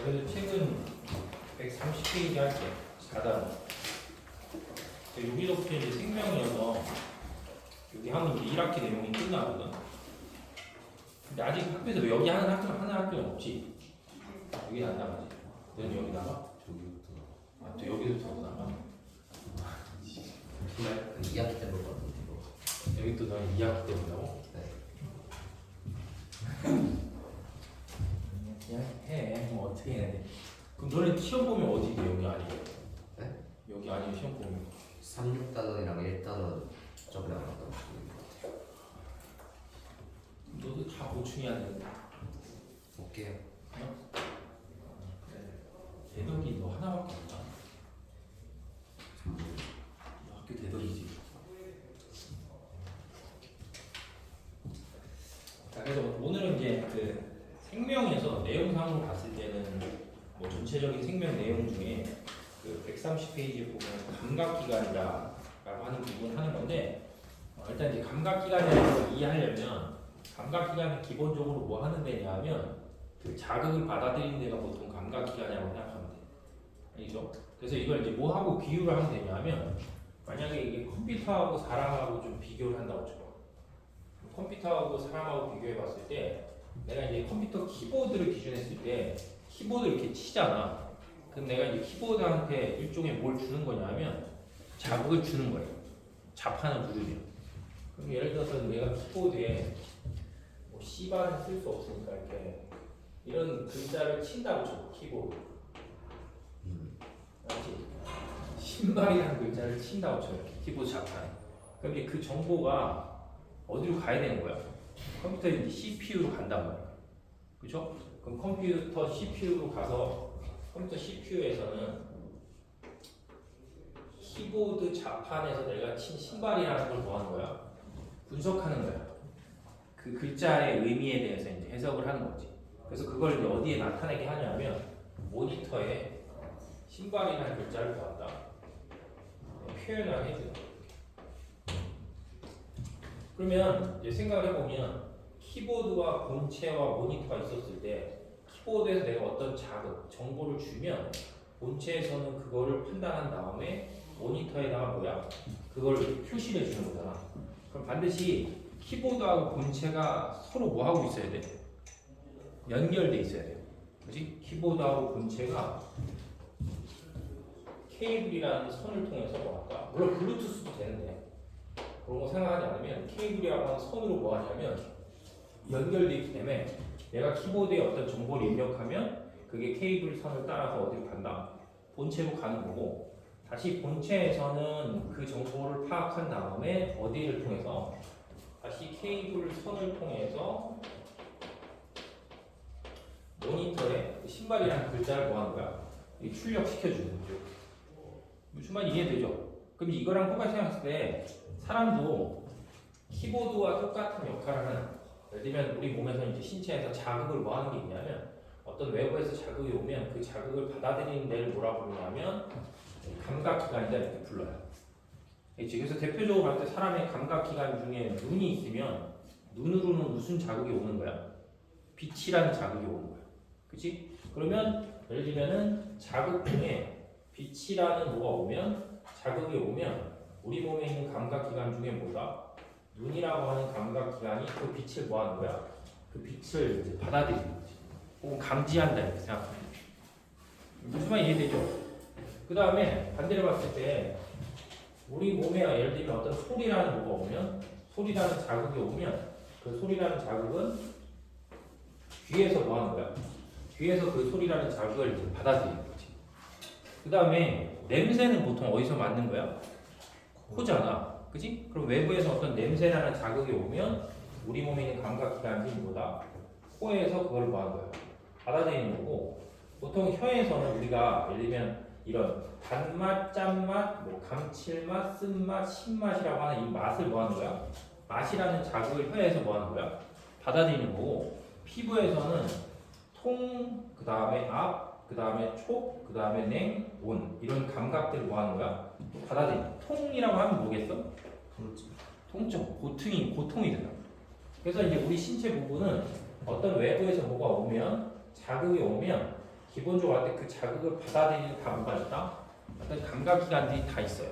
그래서 책은 130페이지 할게. 4단. 여기서부터 이제 생명이어서 여기 하면 이제 1학기 내용이 끝나거든. 근데 아직 학교에서 여기 하는 학교는 없지. 여기 안 나가지. 넌 여기 나가? 저기부터. 아, 또 여기부터 나가? 정말 2학기 때 볼것 같은데 이거. 여기 또 너는 2학기 때 본다고? 네. 그냥 해. 뭐 어떻게 해야 돼? 그럼 너네 시험 보면 어디 돼? 여기 아니고? 네? 여기 아니면 시험 보면 36단원이랑 1단원 저번에 나왔던 거. 너도 다 보충해야 되는데. 볼게요. 어? 대덕이 너 하나밖에 없다. 너 학교 대덕이지. 자, 그래서 오늘은 이제 그 생명에서 내용상으로 봤을 때는 뭐 전체적인 생명 내용 중에 그 130페이지에 보면 감각기관이다라고 하는 부분 하는 건데 일단 이제 감각기관을 이해하려면 감각기관은 기본적으로 뭐 하는 데냐 하면 그 자극을 받아들이는 데가 보통 감각기관이라고 생각하면 돼. 알죠? 그래서 이걸 이제 뭐하고 비유를 하면 되냐 하면 만약에 이게 컴퓨터하고 사람하고 좀 비교를 한다고 쳐. 컴퓨터하고 사람하고 비교해 봤을 때 내가 이제 컴퓨터 키보드를 기준했을 때 키보드 이렇게 치잖아. 그럼 내가 이제 키보드한테 일종의 뭘 주는 거냐면 자극을 주는 거예요. 자판을 누르면. 그럼 예를 들어서 내가 키보드에 뭐 C바는 쓸 수 없으니까 이렇게 이런 글자를 친다고 쳐. 키보드. 알지? 신발이라는 글자를 친다고 쳐. 이렇게 키보드 자판에. 그럼 이제 그 정보가 어디로 가야 되는 거야? 컴퓨터 이제 CPU로 간단 말이야. 그죠? 그럼 컴퓨터 CPU로 가서 컴퓨터 CPU에서는 키보드 자판에서 내가 친 신발이라는 걸 뭐 하는 거야? 분석하는 거야. 그 글자의 의미에 대해서 이제 해석을 하는 거지. 그래서 그걸 이제 어디에 나타내게 하냐면 모니터에 신발이라는 글자를 보았다. 표현을 해주는 거야. 그러면 이제 생각을 해보면 키보드와 본체와 모니터가 있었을 때 키보드에서 내가 어떤 자극, 정보를 주면 본체에서는 그거를 판단한 다음에 모니터에다가 뭐야? 그걸 표시를 해주는 거잖아. 그럼 반드시 키보드하고 본체가 서로 뭐 하고 있어야 돼? 연결돼 있어야 돼. 그렇지? 키보드하고 본체가 케이블이라는 선을 통해서 뭐 할까? 물론 블루투스도 되는데 그런 거 생각하지 않으면 케이블이라고 하는 선으로 뭐 하냐면 연결되어 있기 때문에 내가 키보드에 어떤 정보를 입력하면 그게 케이블 선을 따라서 어디로 간다? 본체로 가는 거고 다시 본체에서는 그 정보를 파악한 다음에 어디를 통해서 다시 케이블 선을 통해서 모니터에 신발이라는 글자를 뭐 하는 거야? 출력시켜주는 거죠. 무슨 말 이해되죠? 그럼 이거랑 똑같이 생각했을 때 사람도 키보드와 똑같은 역할을 하는 예를 들면 우리 몸에서 이제 신체에서 자극을 뭐 하는 게 있냐면 어떤 외부에서 자극이 오면 그 자극을 받아들이는 데를 뭐라 부르냐면 감각기관이다 이렇게 불러요. 그래서 대표적으로 봤을 때 사람의 감각기관 중에 눈이 있으면 눈으로는 무슨 자극이 오는 거야? 빛이라는 자극이 오는 거야. 그치? 그러면 예를 들면은 자극 중에 빛이라는 뭐가 오면 자극이 오면 우리 몸에 있는 감각기관 중에 뭐다? 눈이라고 하는 감각기관이 그 빛을 뭐 하는 거야? 그 빛을 이제 받아들이는 거지. 혹은 감지한다 이렇게 생각하면 돼. 무슨 말 이해되죠? 그 다음에 반대로 봤을 때 우리 몸에 예를 들면 어떤 소리라는 뭐가 오면 소리라는 자극이 오면 그 소리라는 자극은 귀에서 뭐 하는 거야? 귀에서 그 소리라는 자극을 이제 받아들이는 거지. 그 다음에 냄새는 보통 어디서 맡는 거야? 코잖아. 그치? 그럼 외부에서 어떤 냄새라는 자극이 오면 우리 몸에 있는 감각기관이 뭐다? 코에서 그걸 뭐 하는 거야? 받아들이는 거고 보통 혀에서는 우리가 예를 들면 이런 단맛, 짠맛, 뭐 감칠맛, 쓴맛, 신맛이라고 하는 이 맛을 뭐 하는 거야? 맛이라는 자극을 혀에서 뭐 하는 거야? 받아들이는 거고 피부에서는 통, 그 다음에 앞, 그 다음에 촉, 그 다음에 냉, 온 이런 감각들을 뭐 하는 거야? 받아들이는 통이라고 하면 뭐겠어? 통증, 고통이잖아. 그래서 이제 우리 신체 부분은 어떤 외부에서 뭐가 오면 자극이 오면 기본적으로 할 때 그 자극을 받아들이는 다 뭐가 있다? 어떤 감각기관들이 다 있어요.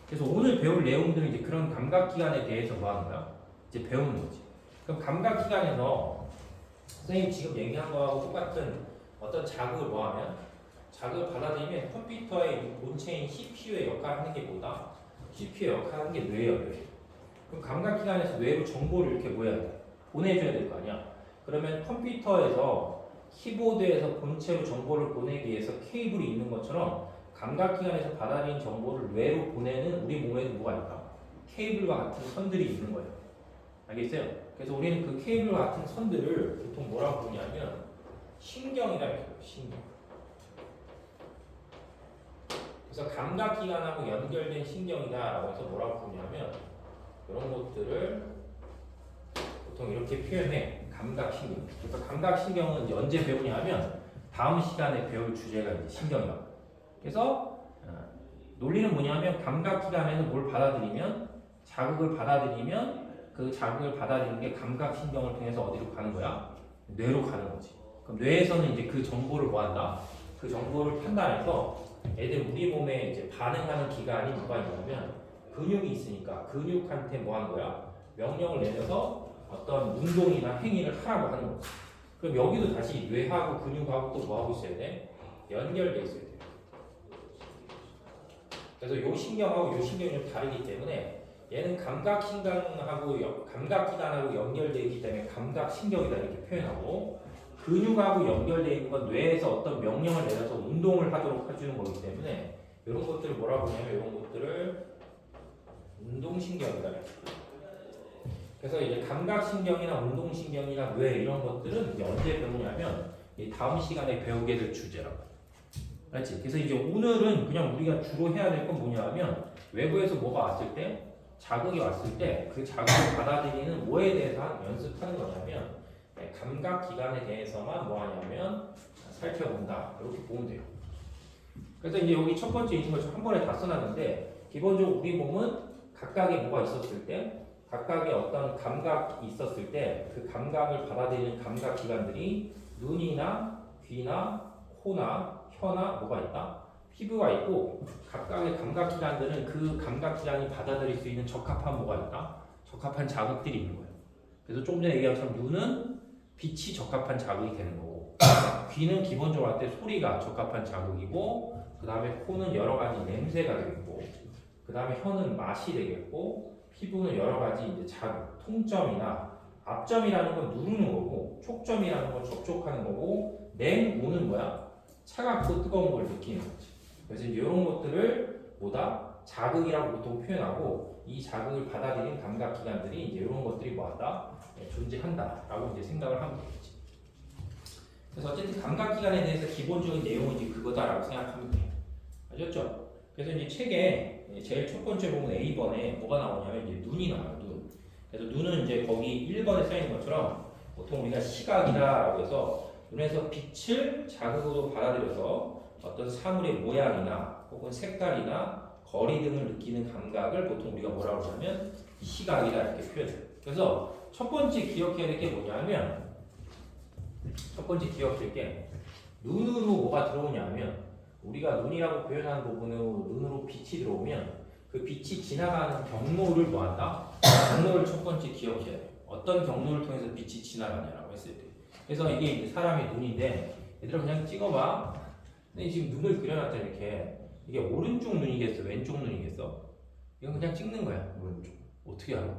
그래서 오늘 배울 내용들은 이제 그런 감각기관에 대해서 뭐 하는 거야? 이제 배우는 거지. 그럼 감각기관에서 선생님 지금 얘기한 거하고 똑같은 어떤 자극을 뭐 하면 자극을 받아들이면 컴퓨터의 본체인 CPU의 역할을 하는 게 뭐다? CPU의 역할을 하는 게 뇌예요, 뇌. 그럼 감각기관에서 뇌로 정보를 이렇게 뭐 해야 돼? 보내줘야 될 거 아니야? 그러면 컴퓨터에서 키보드에서 본체로 정보를 보내기 위해서 케이블이 있는 것처럼 감각기관에서 받아들인 정보를 뇌로 보내는 우리 몸에도 뭐가 있다? 케이블과 같은 선들이 있는 거예요. 알겠어요? 그래서 우리는 그 케이블과 같은 선들을 보통 뭐라고 부르냐면 신경이라 이렇게 불러요. 신경. 그래서 감각기관하고 연결된 신경이다라고 해서 뭐라고 부르냐면 이런 것들을 보통 이렇게 표현해. 감각신경. 그래서 감각신경은 이제 언제 배우냐면 다음 시간에 배울 주제가 이제 신경이다. 그래서 논리는 뭐냐면 감각기관에서 뭘 받아들이면 자극을 받아들이면 그 자극을 받아들이는 게 감각신경을 통해서 어디로 가는 거야? 뇌로 가는 거지. 그럼 뇌에서는 이제 그 정보를 뭐 한다? 그 정보를 판단해서 애들 우리 몸에 이제 반응하는 기관이 뭐가 있냐면 근육이 있으니까 근육한테 뭐 하는 거야? 명령을 내려서 어떤 운동이나 행위를 하라고 하는 거지. 그럼 여기도 다시 뇌하고 근육하고 또 뭐 하고 있어야 돼? 연결돼 있어야 돼. 그래서 요 신경하고 요 신경이 좀 다르기 때문에 얘는 감각기관하고 연결되기 때문에 감각신경이다 이렇게 표현하고 근육하고 연결되어 있는 건 뇌에서 어떤 명령을 내려서 운동을 하도록 해주는 거기 때문에 이런 것들을 뭐라고 하냐면 이런 것들을 운동신경이다. 그래서 이제 감각신경이나 운동신경이나 뇌 이런 것들은 이제 언제 배우냐면 이 다음 시간에 배우게 될 주제라고. 알지? 그래서 이제 오늘은 그냥 우리가 주로 해야 될 건 뭐냐면 외부에서 뭐가 왔을 때 자극이 왔을 때 그 자극을 받아들이는 뭐에 대해서 연습하는 거냐면 감각기관에 대해서만 뭐 하냐면 살펴본다. 이렇게 보면 돼요. 그래서 이제 여기 첫 번째 있는 걸 한 번에 다 써놨는데 기본적으로 우리 몸은 각각의 뭐가 있었을 때 각각의 어떤 감각이 있었을 때 그 감각을 받아들이는 감각기관들이 눈이나 귀나 코나 혀나 뭐가 있다? 피부가 있고 각각의 감각기관들은 그 감각기관이 받아들일 수 있는 적합한 뭐가 있다? 적합한 자극들이 있는 거예요. 그래서 조금 전에 얘기한 것처럼 눈은 빛이 적합한 자극이 되는 거고 귀는 기본적으로 할 때 소리가 적합한 자극이고 그 다음에 코는 여러 가지 냄새가 되겠고 그 다음에 혀는 맛이 되겠고 피부는 여러 가지 이제 자극, 통점이나 앞점이라는 건 누르는 거고 촉점이라는 건 접촉하는 거고 냉오는 뭐야? 차갑고 뜨거운 걸 느끼는 거지. 그래서 이런 것들을 뭐다? 자극이라고 보통 표현하고 이 자극을 받아들인 감각기관들이 이제 이런 것들이 뭐하다? 존재한다라고 이제 생각을 하면 되겠지. 그래서 어쨌든 감각기관에 대해서 기본적인 내용은 이제 그거다라고 생각하면 돼요. 아셨죠? 그래서 이제 책에 제일 첫 번째 보면 A번에 뭐가 나오냐면 이제 눈이 나와요. 눈. 그래서 눈은 이제 거기 1번에 써 있는 것처럼 보통 우리가 시각이다라고 해서 눈에서 빛을 자극으로 받아들여서 어떤 사물의 모양이나 혹은 색깔이나 거리 등을 느끼는 감각을 보통 우리가 뭐라고 하냐면 시각이다 이렇게 표현해요. 그래서 첫 번째 기억해야 될 게 뭐냐면 첫 번째 기억할 게 눈으로 뭐가 들어오냐면 우리가 눈이라고 표현하는 부분으로 눈으로 빛이 들어오면 그 빛이 지나가는 경로를 뭐한다? 경로를 첫 번째 기억해야 돼요. 어떤 경로를 통해서 빛이 지나가냐라고 했을 때. 그래서 이게 이제 사람의 눈인데 얘들아 그냥 찍어봐. 근데 지금 눈을 그려놨다 이렇게. 이게 오른쪽 눈이겠어? 왼쪽 눈이겠어? 이건 그냥 찍는 거야. 오른쪽 어떻게 알아?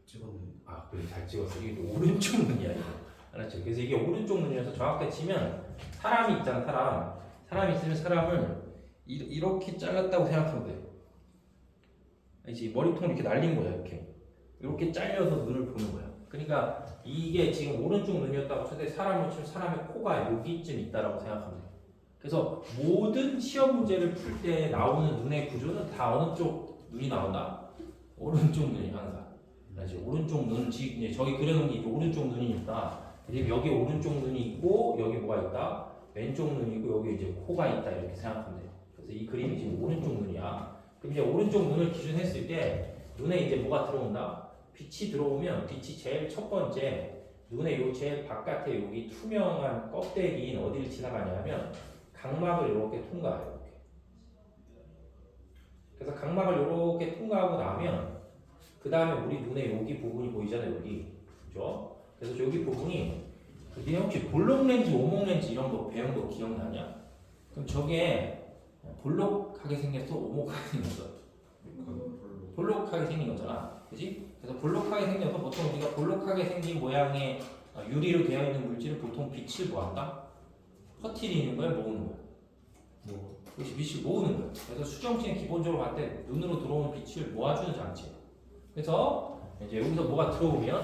찍었는데. 아 그래 잘 찍었어. 이게 오른쪽 눈이야 이거. 알았죠? 그래서 이게 오른쪽 눈이어서 정확하게 치면 사람이 있잖아. 사람이 있으면 사람을 이렇게 잘랐다고 생각하면 돼. 알지? 머리통을 이렇게 날린 거야 이렇게 잘려서 눈을 보는 거야. 그러니까 이게 지금 오른쪽 눈이었다고 쳤을 때 사람을 치면 사람의 코가 여기쯤 있다라고 생각하면 돼. 그래서 모든 시험 문제를 풀 때 나오는 눈의 구조는 다 어느 쪽 눈이 나온다? 오른쪽 눈이 항상. 알지? 오른쪽 눈 이제 저기 그려놓은 게 오른쪽 눈이니까 이제 여기 오른쪽 눈이 있고 여기 뭐가 있다? 왼쪽 눈이고 여기 이제 코가 있다 이렇게 생각하면 돼요. 그래서 이 그림이 지금 오른쪽 눈이야. 그럼 이제 오른쪽 눈을 기준했을 때 눈에 이제 뭐가 들어온다? 빛이 들어오면 빛이 제일 첫 번째 눈의 요 제일 바깥에 여기 투명한 껍데기인 어디를 지나가냐면 각막을 이렇게 통과해요. 이렇게. 그래서 각막을 이렇게 통과하고 나면 그 다음에 우리 눈에 여기 부분이 보이잖아요. 여기. 그죠? 그래서 여기 부분이 니네 혹시 볼록 렌즈, 오목 렌즈 이런 거 배운 거 기억나냐? 그럼 저게 볼록하게 생겼어? 오목하게 생겼어? 볼록하게 생긴 거잖아. 그지? 그래서 볼록하게 생겨서 보통 우리가 볼록하게 생긴 모양의 유리로 되어 있는 물질은 보통 빛을 뭐한다? 퍼뜨리는 거야? 모으는 거야? 그것이 빛을 모으는 거야. 그래서 수정체는 기본적으로 봤을 때 눈으로 들어오는 빛을 모아주는 장치. 그래서 이제 여기서 뭐가 들어오면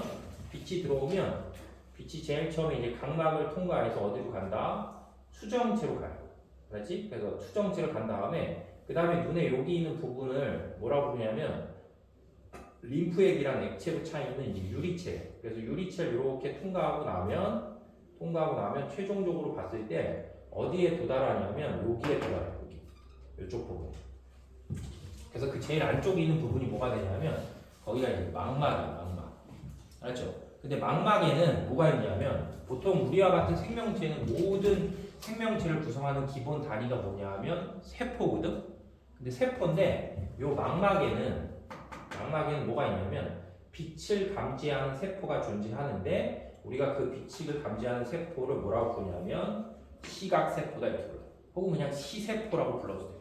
빛이 들어오면 빛이 제일 처음에 이제 각막을 통과해서 어디로 간다? 수정체로 가요. 알았지? 그래서 수정체로 간 다음에 그 다음에 눈에 여기 있는 부분을 뭐라고 부르냐면 림프액이란 액체로 차 있는 이제 유리체. 그래서 유리체를 이렇게 통과하고 나면 최종적으로 봤을 때 어디에 도달하냐면 여기에 도달해요. 여기. 이쪽 부분. 그래서 그 제일 안쪽에 있는 부분이 뭐가 되냐면 거기가 이제 망막이에요. 망막. 알았죠? 근데 망막에는 뭐가 있냐면 보통 우리와 같은 생명체는 모든 생명체를 구성하는 기본 단위가 뭐냐 하면 세포거든? 근데 세포인데 요 망막에는 뭐가 있냐면 빛을 감지하는 세포가 존재하는데 우리가 그 빛을 감지하는 세포를 뭐라고 부르냐면 시각세포다 이렇게 불러요. 혹은 그냥 시세포라고 불러도 돼요.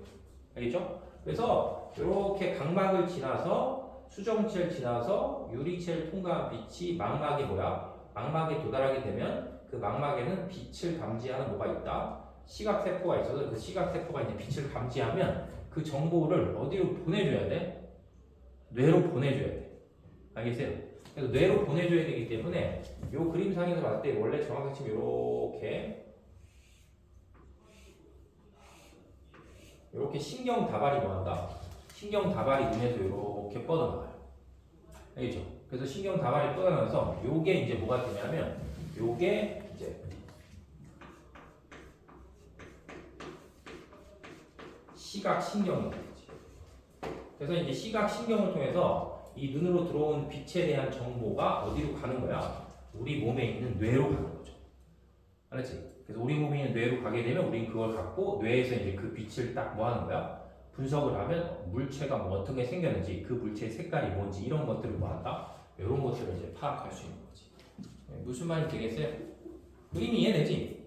알겠죠? 그래서 이렇게 각막을 지나서 수정체를 지나서 유리체를 통과한 빛이 망막이 뭐야? 망막에 도달하게 되면 그 망막에는 빛을 감지하는 뭐가 있다? 시각세포가 있어서 그 시각세포가 이제 빛을 감지하면 그 정보를 어디로 보내줘야 돼? 뇌로 보내줘야 돼. 알겠어요? 그래서 뇌로 보내줘야 되기 때문에 이 그림상에서 봤을 때 원래 정확히 치면 이렇게 신경 다발이 뭐한다? 신경 다발이 눈에서 이렇게 뻗어나가요. 알겠죠? 그래서 신경 다발이 뻗어나가서 요게 이제 뭐가 되냐면 요게 이제 시각신경이 되지. 그래서 이제 시각신경을 통해서 이 눈으로 들어온 빛에 대한 정보가 어디로 가는 거야? 우리 몸에 있는 뇌로 가는 거죠. 알았지? 그래서 우리 몸에 있는 뇌로 가게 되면 우리는 그걸 갖고 뇌에서 이제 그 빛을 딱 뭐 하는 거야? 분석을 하면 물체가 뭐 어떤 게 생겼는지 그 물체의 색깔이 뭔지 이런 것들을 뭐 한다? 이런 것들을 이제 파악할 수 있는 거지. 무슨 말인지 되겠어요? 그림이 이해되지?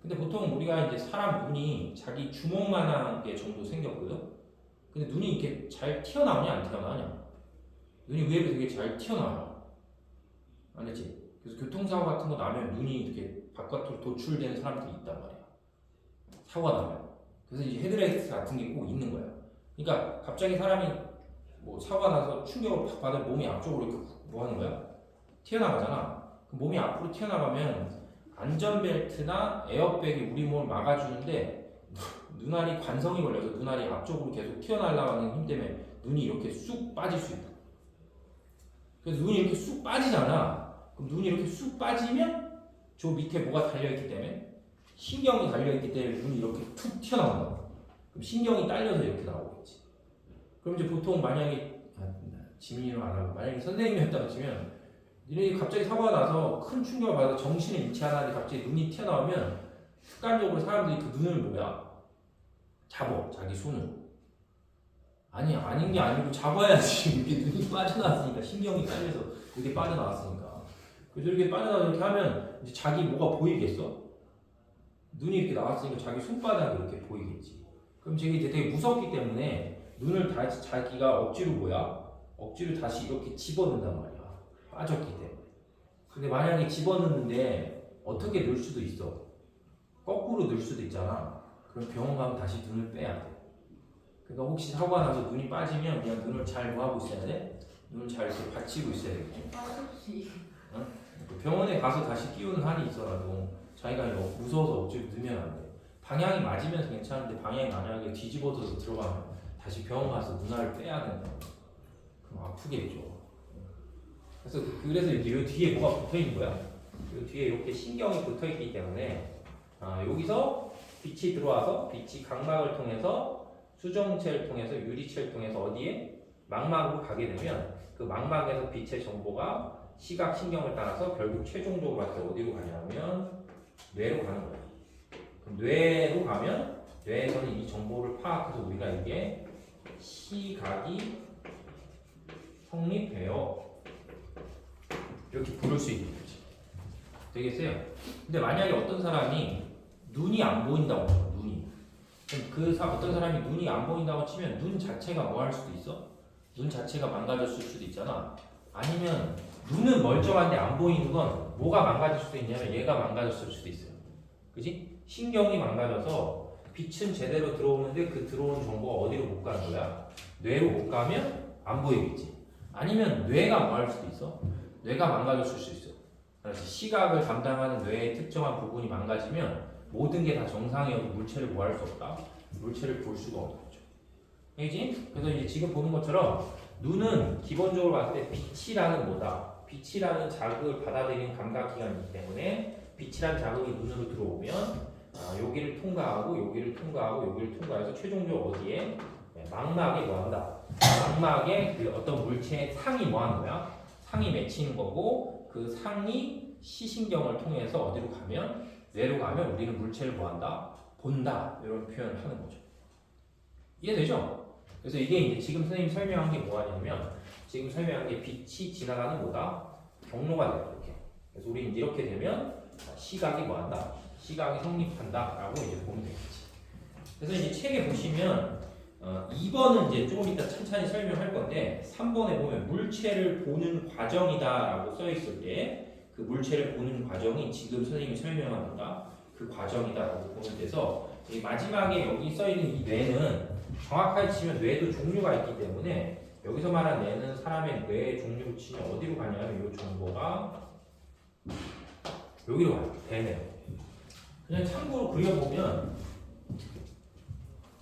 근데 보통 우리가 이제 사람 눈이 자기 주먹만한 게 정도 생겼거든? 근데 눈이 이렇게 잘 튀어나오냐 안 튀어나오냐? 눈이 의외로 되게 잘 튀어나와요. 알겠지? 그래서 교통사고 같은 거 나면 눈이 이렇게 바깥으로 도출되는 사람들이 있단 말이야. 사고가 나면. 그래서 이제 헤드라이트 같은 게 꼭 있는 거야. 그러니까 갑자기 사람이 뭐 사고가 나서 충격을 팍 받으면 몸이 앞쪽으로 이렇게 뭐 하는 거야? 튀어나가잖아. 몸이 앞으로 튀어나가면 안전벨트나 에어백이 우리 몸을 막아주는데 눈알이 관성이 걸려서 눈알이 앞쪽으로 계속 튀어나가는 힘 때문에 눈이 이렇게 쑥 빠질 수 있다. 그래서 눈이 이렇게 쑥 빠지잖아. 그럼 눈이 이렇게 쑥 빠지면 저 밑에 뭐가 달려있기 때문에 신경이 달려있기 때문에 눈이 이렇게 툭 튀어나온다. 그럼 신경이 딸려서 이렇게 나오겠지. 그럼 이제 보통 만약에 지민이로 안 하고 만약에 선생님이었다고 치면 니네 갑자기 사고가 나서 큰 충격을 받아서 정신을 잃지 않았는데 갑자기 눈이 튀어나오면 습관적으로 사람들이 그 눈을 뭐야? 잡어 자기 손을. 아니 아닌 게 아니고 잡아야지. 이렇게 눈이 빠져나왔으니까 신경이 딸려서 이렇게 빠져나왔으니까. 그래서 이렇게 빠져나와서 이렇게 하면 이제 자기 뭐가 보이겠어? 눈이 이렇게 나왔으니까 자기 손바닥이 이렇게 보이겠지. 그럼 저게 되게 무섭기 때문에 눈을 다시 자기가 억지로 다시 이렇게 집어넣는단 말이야. 빠졌기 때문에. 근데 만약에 집어넣는데 어떻게 넣을 수도 있어. 거꾸로 넣을 수도 있잖아. 그럼 병원 가면 다시 눈을 빼야 돼. 그러니까 혹시 사고가 나서 눈이 빠지면 그냥 눈을 잘 뭐하고 있어야 돼? 눈을 잘 이렇게 받치고 있어야 되겠지. 응? 병원에 가서 다시 끼우는 한이 있어라도 자기가 무서워서 억지로 넣으면 안 돼. 방향이 맞으면 괜찮은데 방향이 만약에 뒤집어져서 들어가면 다시 병원 가서 눈알을 빼야 된다. 그럼 아프겠죠. 그래서 이제 요 뒤에 뭐가 붙어 있는 거야? 요 뒤에 이렇게 신경이 붙어 있기 때문에 여기서 빛이 들어와서 빛이 각막을 통해서 수정체를 통해서 유리체를 통해서 어디에? 망막으로 가게 되면 그 망막에서 빛의 정보가 시각 신경을 따라서 결국 최종적으로 봤을 때 어디로 가냐면 뇌로 가는 거야. 그럼 뇌로 가면 뇌에서는 이 정보를 파악해서 우리가 이게 시각이 성립해요. 이렇게 부를 수 있는 거지. 되겠어요? 근데 만약에 어떤 사람이 눈이 안 보인다고 해요. 눈이. 그럼 어떤 사람이 눈이 안 보인다고 치면 눈 자체가 뭐 할 수도 있어? 눈 자체가 망가졌을 수도 있잖아. 아니면 눈은 멀쩡한데 안 보이는 건 뭐가 망가질 수도 있냐면 얘가 망가졌을 수도 있어요. 그지? 신경이 망가져서 빛은 제대로 들어오는데 그 들어오는 정보가 어디로 못 가는 거야? 뇌로 못 가면 안 보이겠지. 아니면 뇌가 뭐 할 수도 있어? 뇌가 망가졌을 수 있어. 그래서 시각을 담당하는 뇌의 특정한 부분이 망가지면 모든 게 다 정상이어도 물체를 뭐 할 수 없다? 물체를 볼 수가 없는 거죠. 알지? 그래서 이제 지금 보는 것처럼 눈은 기본적으로 봤을 때 빛이라는 뭐다? 빛이라는 자극을 받아들이는 감각기관이기 때문에 빛이라는 자극이 눈으로 들어오면 여기를 통과하고 여기를 통과하고 여기를 통과해서 최종적으로 어디에? 망막에 뭐 한다? 망막에 그 어떤 물체의 상이 뭐 하는 거야? 상이 맺히는 거고 그 상이 시신경을 통해서 어디로 가면? 뇌로 가면 우리는 물체를 뭐 한다? 본다. 이런 표현을 하는 거죠. 이해되죠? 그래서 이게 이제 지금 선생님이 설명한 게 뭐냐면 지금 설명한 게 빛이 지나가는 뭐다? 경로가 돼요. 이렇게. 그래서 우리는 이렇게 되면 시각이 뭐 한다? 시각이 성립한다. 라고 이제 보면 되겠지. 그래서 이제 책에 보시면 2번은 이제 조금 이따 천천히 설명할 건데 3번에 보면 물체를 보는 과정이다라고 써 있을 때 그 물체를 보는 과정이 지금 선생님이 설명한다 그 과정이다라고 보면 돼서 마지막에 여기 써 있는 이 뇌는 정확하게 치면 뇌도 종류가 있기 때문에 여기서 말한 뇌는 사람의 뇌의 종류로 치면 어디로 가냐면 이 정보가 여기로 가요. 대뇌. 그냥 참고로 그려보면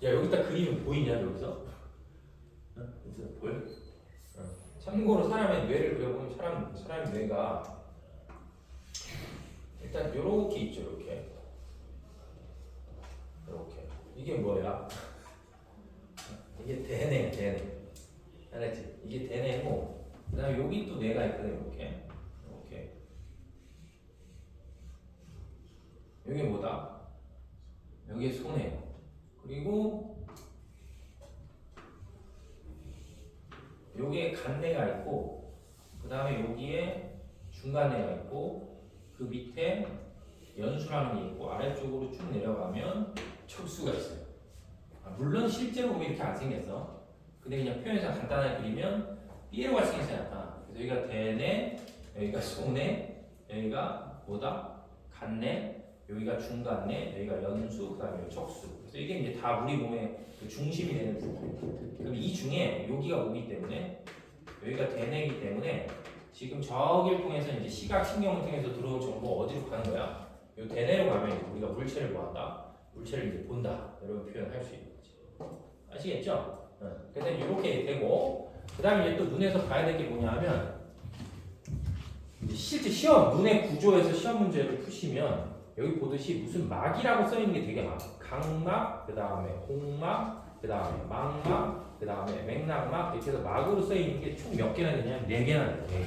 야 여기다 그리면 보이냐 여기서? 보여? 참고로 사람의 뇌를 그려보면 사람의 뇌가 일단 요렇게 있죠. 이렇게 이게 뭐야? 이게 대뇌야 대뇌. 알았지? 이게 대뇌고 그 다음에 여기 또 뇌가 있거든. 이렇게 여기 뭐다? 여기에 손해. 그리고 여기에 간내가 있고 그 다음에 여기에 중간내가 있고 그 밑에 연수라는 게 있고 아래쪽으로 쭉 내려가면 척수가 있어요. 물론 실제로 보면 이렇게 안 생겼어. 근데 그냥 표현상 간단하게 그리면 삐에로가 생겨서 나타나. 그래서 여기가 대뇌, 여기가 소뇌, 여기가 뭐다? 간뇌, 여기가 중간뇌, 여기가 연수, 그 다음에 척수. 그래서 이게 이제 다 우리 몸의 그 중심이 되는 부분. 그럼 이 중에 여기가 뭐기 때문에 여기가 대뇌이기 때문에 지금 저기를 통해서 이제 시각 신경을 통해서 들어온 정보 어디로 가는 거야? 이 대뇌로 가면 이제 우리가 물체를 뭐 한다? 물체를 이제 본다. 이런 표현을 할 수 있는 거지. 아시겠죠? 그래서 이렇게 되고 그 다음에 이제 또 눈에서 봐야 될 게 뭐냐 하면 실제 시험 눈의 구조에서 시험 문제를 푸시면 여기 보듯이 무슨 막이라고 써 있는 게 되게 많아. 각막, 그 다음에 홍막, 그 다음에 망막, 그 다음에 맥락막 이렇게 해서 막으로 써 있는 게 총 몇 개나 되냐면 4개나 돼.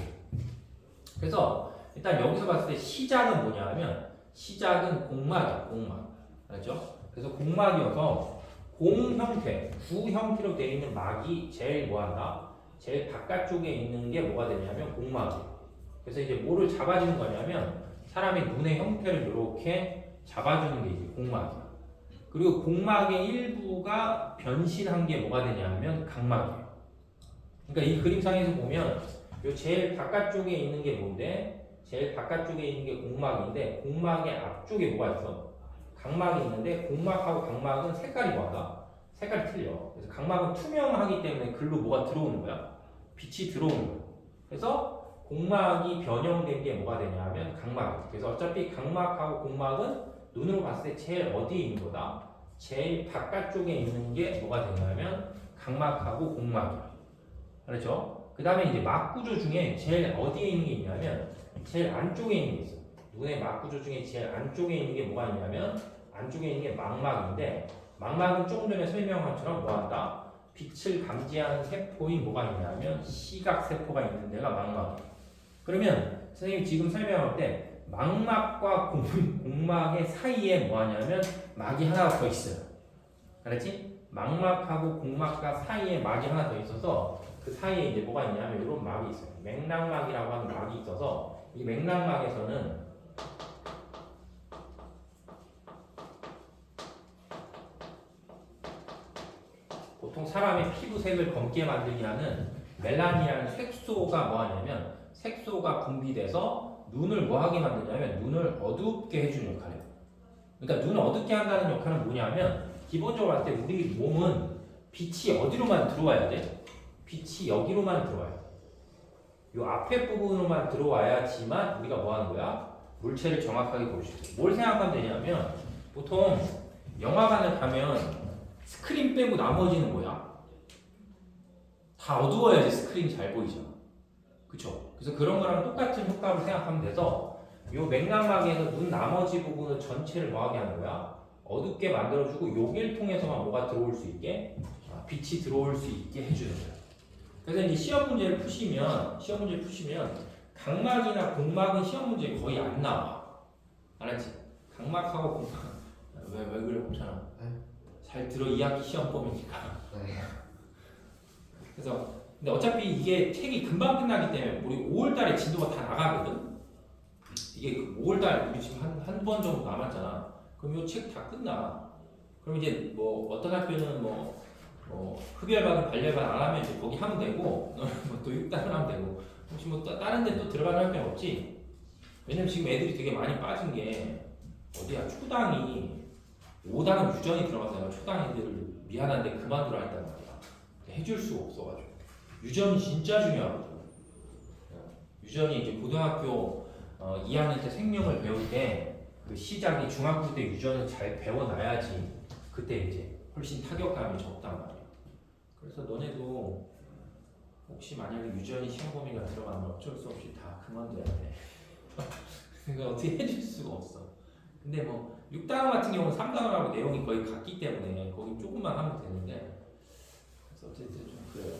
그래서 일단 여기서 봤을 때 시작은 뭐냐 하면 시작은 공막이야. 공막. 알죠? 그래서 공막이어서 공 형태, 구 형태로 되어 있는 막이 제일 뭐한다? 제일 바깥쪽에 있는 게 뭐가 되냐면 공막이에요. 그래서 이제 뭐를 잡아주는 거냐면 사람의 눈의 형태를 이렇게 잡아주는 게 이제 공막이야. 그리고 공막의 일부가 변신한 게 뭐가 되냐면 각막이에요. 그러니까 이 그림상에서 보면 요 제일 바깥쪽에 있는 게 뭔데? 제일 바깥쪽에 있는 게 공막인데 공막의 앞쪽에 뭐가 있어? 각막이 있는데 공막하고 각막은 색깔이 뭐하다? 색깔이 틀려. 그래서 각막은 투명하기 때문에 글로 뭐가 들어오는 거야? 빛이 들어오는 거야. 그래서 공막이 변형된 게 뭐가 되냐면 각막이야. 그래서 어차피 각막하고 공막은 눈으로 봤을 때 제일 어디에 있는 거다? 제일 바깥쪽에 있는 게 뭐가 되냐면 각막하고 공막이야. 그렇죠? 그 다음에 이제 막 구조 중에 제일 어디에 있는 게 있냐면 제일 안쪽에 있는 게 있어. 눈의 막 구조 중에 제일 안쪽에 있는 게 뭐가 있냐면 안쪽에 있는 게 망막인데 망막은 조금 전에 설명한 것처럼 뭐한다? 빛을 감지하는 세포인 뭐가 있냐면 시각 세포가 있는 데가 망막이야. 그러면 선생님이 지금 설명할 때 망막과 공막의 사이에 뭐 하냐면 막이 하나 더 있어요. 알았지? 망막하고 공막과 사이에 막이 하나 더 있어서 그 사이에 이제 뭐가 있냐면 이런 막이 있어요. 맥락막이라고 하는 막이 있어서 이 맥락막에서는 보통 사람의 피부색을 검게 만들게 하는 멜라닌이라는 색소가 뭐 하냐면 색소가 분비돼서 눈을 뭐 하게 만드냐면 눈을 어둡게 해주는 역할이에요. 그러니까 눈을 어둡게 한다는 역할은 뭐냐면 기본적으로 봤을 때 우리 몸은 빛이 어디로만 들어와야 돼? 빛이 여기로만 들어와요. 이 앞에 부분으로만 들어와야지만 우리가 뭐 하는 거야? 물체를 정확하게 볼 수 있어요. 뭘 생각하면 되냐면 보통 영화관을 가면 스크린 빼고 나머지는 뭐야? 다 어두워야지 스크린 잘 보이잖아. 그쵸? 그래서 그런 거랑 똑같은 효과로 생각하면 돼서 이 맥락막에서 눈 나머지 부분을 전체를 뭐하게 하는 거야? 어둡게 만들어주고 여기를 통해서만 뭐가 들어올 수 있게? 빛이 들어올 수 있게 해주는 거야. 그래서 이제 시험 문제를 푸시면 각막이나 공막은 시험 문제에 거의 안 나와. 알았지? 각막하고 공막 왜 그래 괜찮아? 잘 들어 2학기 시험 보니까. 네. 그래서 근데 어차피 이게 책이 금방 끝나기 때문에 우리 5월달에 진도가 다 나가거든. 이게 5월달 우리 지금 한 번 정도 남았잖아. 그럼 이 책 다 끝나. 그럼 이제 뭐 어떤 학교는 뭐 흡열반응 발열반 안 하면 이제 거기 하면 되고 뭐 또 6단을 하면 되고 혹시 뭐 다른 데 또 들어가는 학교는 없지. 왜냐면 지금 애들이 되게 많이 빠진 게 어디야 초당이 5단은 유전이 들어가서 내가 초당 애들을 미안한데 그만두라 했단 말이야. 해줄 수가 없어가지고 유전이 진짜 중요하거든. 유전이 이제 고등학교 2학년 때 생명을 배울 때 그 시작이 중학교 때 유전을 잘 배워놔야지 그때 이제 훨씬 타격감이 적단 말이야. 그래서 너네도 혹시 만약에 유전이 시험 범위가 들어가면 어쩔 수 없이 다 그만둬야 돼. 그러니까 어떻게 해줄 수가 없어. 근데 뭐 6단원 같은 경우는 3단원하고 내용이 거의 같기 때문에 거기 조금만 하면 되는데 그래서 어쨌든 좀 그래요.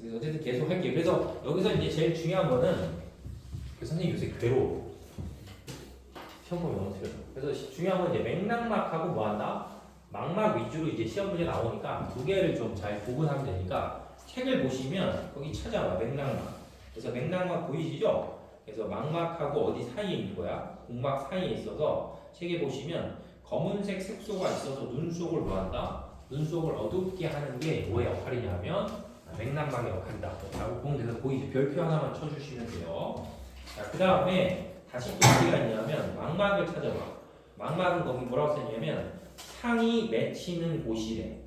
그래서 어쨌든 계속 할게요. 그래서 여기서 이제 제일 중요한 거는 그 선생님 요새 괴로워. 시험 보면 너무 싫어. 그래서 중요한 건 이제 맥락막하고 뭐한다? 망막 위주로 이제 시험 문제 나오니까 두 개를 좀 잘 구분하면 되니까 책을 보시면 거기 찾아와 맥락막. 그래서 맥락막 보이시죠? 그래서 망막하고 어디 사이에 있는 거야? 공막 사이에 있어서 책에 보시면 검은색 색소가 있어서 눈 속을 뭐한다? 눈 속을 어둡게 하는 게 뭐의 역할이냐면 맥락막의 역할이다 라고 보면 돼서 보이죠? 별표 하나만 쳐주시면 돼요. 자, 그 다음에 다시 또 어디가 있냐면 망막을 찾아봐. 망막은 거기 뭐라고 썼냐면 상이 맺히는 곳이래.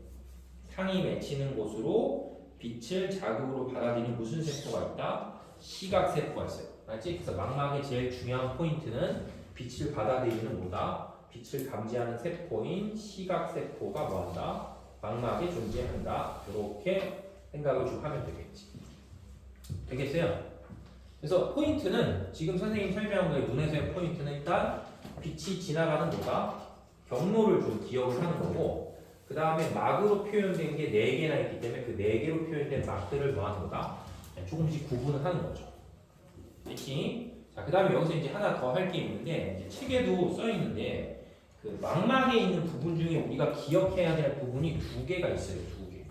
상이 맺히는 곳으로 빛을 자극으로 받아들이는 무슨 세포가 있다? 시각세포가 있어요. 알지? 그래서 망막의 제일 중요한 포인트는 빛을 받아들이는 뭐다? 빛을 감지하는 세포인 시각세포가 뭐한다? 망막에 존재한다. 이렇게 생각을 좀 하면 되겠지. 되겠어요? 그래서 포인트는 지금 선생님 설명한 거의 눈에서의 포인트는 일단 빛이 지나가는 뭐다? 경로를 좀 기억을 하는 거고 그 다음에 막으로 표현된 게 4개나 있기 때문에 그 4개로 표현된 막들을 뭐 하는 거다? 조금씩 구분을 하는 거죠. 그렇지? 자, 그 다음에 여기서 이제 하나 더 할 게 있는데 이제 책에도 써 있는데 그 망막에 있는 부분 중에 우리가 기억해야 될 부분이 2개가 있어요. 2개.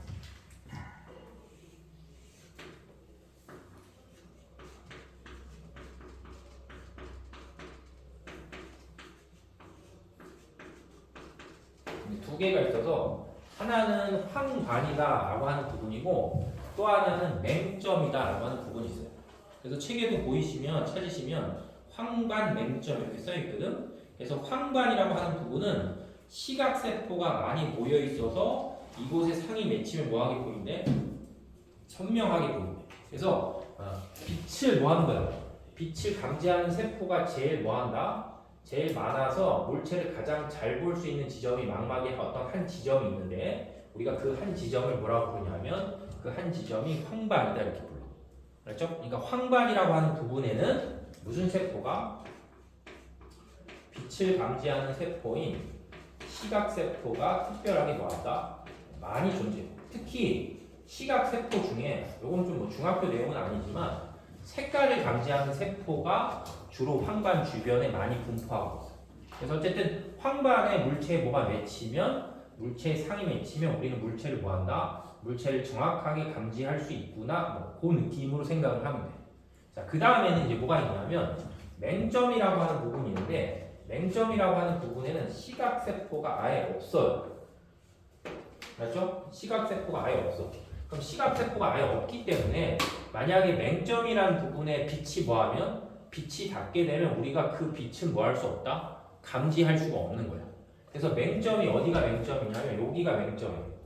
두 개가 있어서 하나는 황반이다라고 하는 부분이고 또 하나는 맹점이다라고 하는 부분이 있어요. 그래서 책에도 보이시면 찾으시면 황반, 맹점 이렇게 써 있거든. 그래서 황반이라고 하는 부분은 시각세포가 많이 모여 있어서 이곳에 상이 맺히면 뭐하게 보이는데 선명하게 보이는데. 그래서 빛을 뭐하는 거야? 빛을 감지하는 세포가 제일 뭐한다? 제일 많아서 물체를 가장 잘 볼 수 있는 지점이 망막에 어떤 한 지점이 있는데 우리가 그 한 지점을 뭐라고 부르냐면 그 한 지점이 황반이다 이렇게 불러. 알죠? 그러니까 황반이라고 하는 부분에는 무슨 세포가 빛을 감지하는 세포인 시각세포가 특별하게 뭐한다? 많이 존재해. 특히 시각세포 중에 요건 좀 뭐 중학교 내용은 아니지만 색깔을 감지하는 세포가 주로 황반 주변에 많이 분포하고 있어요. 그래서 어쨌든 황반에 물체에 뭐가 맺히면 물체의 상이 맺히면 우리는 물체를 뭐한다? 물체를 정확하게 감지할 수 있구나. 그 느낌으로 생각을 하면 돼. 자, 그 다음에는 이제 뭐가 있냐면 맹점이라고 하는 부분이 있는데 맹점이라고 하는 부분에는 시각세포가 아예 없어요. 맞죠? 시각세포가 아예 없어. 그럼 시각세포가 아예 없기 때문에 만약에 맹점이라는 부분에 빛이 뭐하면 빛이 닿게 되면 우리가 그 빛은 뭐 할 수 없다? 감지할 수가 없는 거야. 그래서 맹점이 어디가 맹점이냐면 여기가 맹점이에요.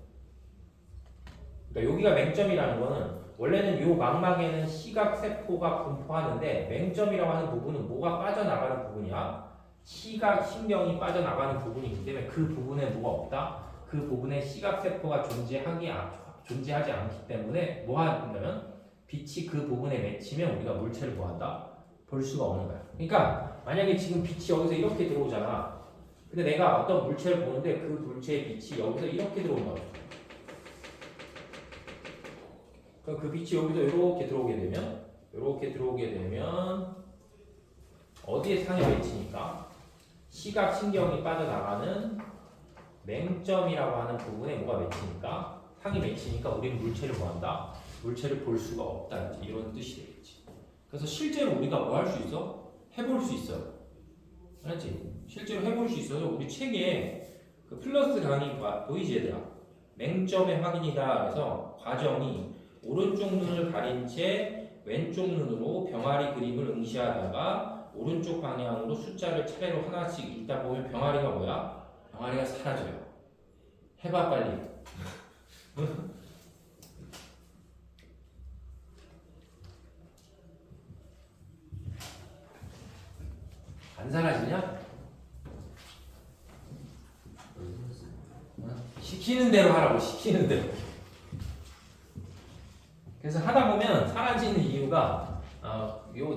그러니까 여기가 맹점이라는 거는 원래는 요 망막에는 시각세포가 분포하는데 맹점이라고 하는 부분은 뭐가 빠져나가는 부분이야? 시각 신경이 빠져나가는 부분이기 때문에 그 부분에 뭐가 없다? 그 부분에 시각세포가 존재하지 않기 때문에 뭐 하냐면 빛이 그 부분에 맺히면 우리가 물체를 뭐한다? 볼 수가 없는 거야. 그러니까 만약에 지금 빛이 여기서 이렇게 들어오잖아. 근데 내가 어떤 물체를 보는데 그 물체의 빛이 여기서 이렇게 들어온다고. 그럼 그 빛이 여기서 이렇게 들어오게 되면 어디에 상에 맺히니까 시각 신경이 빠져나가는 맹점이라고 하는 부분에 뭐가 맺히니까 상이 맺히니까 우리는 물체를 뭐한다? 물체를 볼 수가 없다. 이런 뜻이 되겠지. 그래서 실제로 우리가 뭐 할 수 있어? 해볼 수 있어요. 알았지? 실제로 해볼 수 있어요. 우리 책에 그 플러스 강의 보이지 얘들아? 맹점의 확인이다. 그래서 과정이 오른쪽 눈을 가린 채 왼쪽 눈으로 병아리 그림을 응시하다가 오른쪽 방향으로 숫자를 차례로 하나씩 읽다 보면 병아리가 뭐야? 병아리가 사라져요. 해봐 빨리. 안 사라지냐? 시키는 대로 하라고. 시키는 대로. 그래서 하다 보면 사라지는 이유가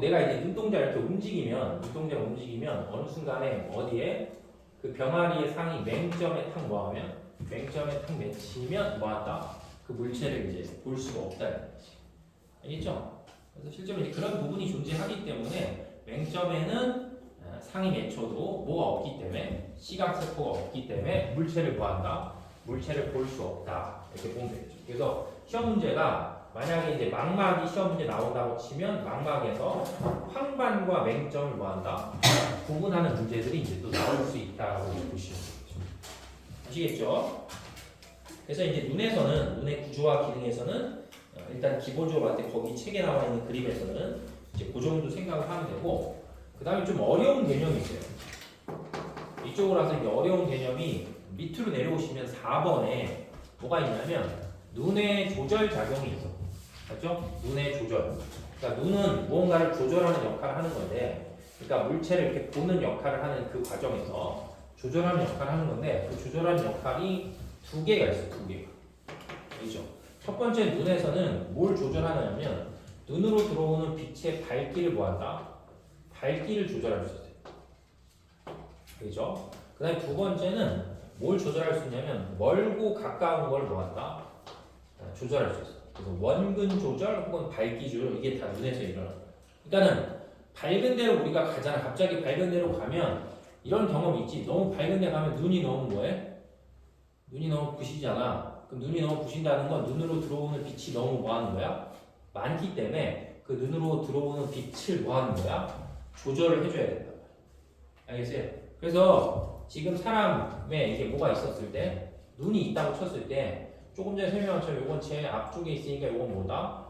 내가 이제 눈동자를 이렇게 움직이면 어느 순간에 어디에 그 병아리의 상이 맹점에 탁 뭐하면 맹점에 탁 맺히면 뭐한다? 그 물체를 이제 볼 수가 없다는 거지. 알겠죠? 그래서 실제로 이제 그런 부분이 존재하기 때문에 맹점에는 상이 맺혀도 뭐가 없기 때문에 시각세포가 없기 때문에 물체를 뭐한다? 물체를 볼 수 없다. 이렇게 보면 되겠죠. 그래서 시험 문제가 만약에 이제 망막이 시험 문제 나온다고 치면 망막에서 황반과 맹점을 뭐한다? 구분하는 문제들이 이제 또 나올 수 있다고 보시면 되겠죠. 아시겠죠? 그래서 이제 눈의 구조와 기능에서는 일단 기본적으로 거기 책에 나와 있는 그림에서는 이제 그 정도 생각을 하면 되고, 그 다음에 좀 어려운 개념이 있어요. 이쪽으로 와서 이제 어려운 개념이 밑으로 내려오시면 4번에 뭐가 있냐면 눈의 조절 작용이 있어. 맞죠? 눈의 조절. 그러니까 눈은 무언가를 조절하는 역할을 하는 건데, 그러니까 물체를 이렇게 보는 역할을 하는 그 과정에서 조절하는 역할을 하는 건데, 그 조절하는 역할이 두 개가 있어. 두 개가. 그죠? 첫 번째 눈에서는 뭘 조절하냐면 눈으로 들어오는 빛의 밝기를 뭐한다? 밝기를 조절할 수 있어요. 그죠? 그 다음에 두 번째는 뭘 조절할 수 있냐면 멀고 가까운 걸 뭐한다? 조절할 수 있어. 그래서 원근 조절 혹은 밝기 조절, 이게 다 눈에서 일어나. 그러니까는 밝은 데로 우리가 가잖아. 갑자기 밝은 데로 가면 이런 경험이 있지. 너무 밝은 데 가면 눈이 너무 뭐해? 눈이 너무 부시잖아. 그럼 눈이 너무 부신다는 건 눈으로 들어오는 빛이 너무 뭐 하는 거야? 많기 때문에 그 눈으로 들어오는 빛을 뭐 하는 거야? 조절을 해줘야 된다. 알겠어요? 그래서 지금 사람의 이게 뭐가 있었을 때, 눈이 있다고 쳤을 때, 조금 전에 설명한 것처럼 요건 제 앞쪽에 있으니까 요건 뭐다?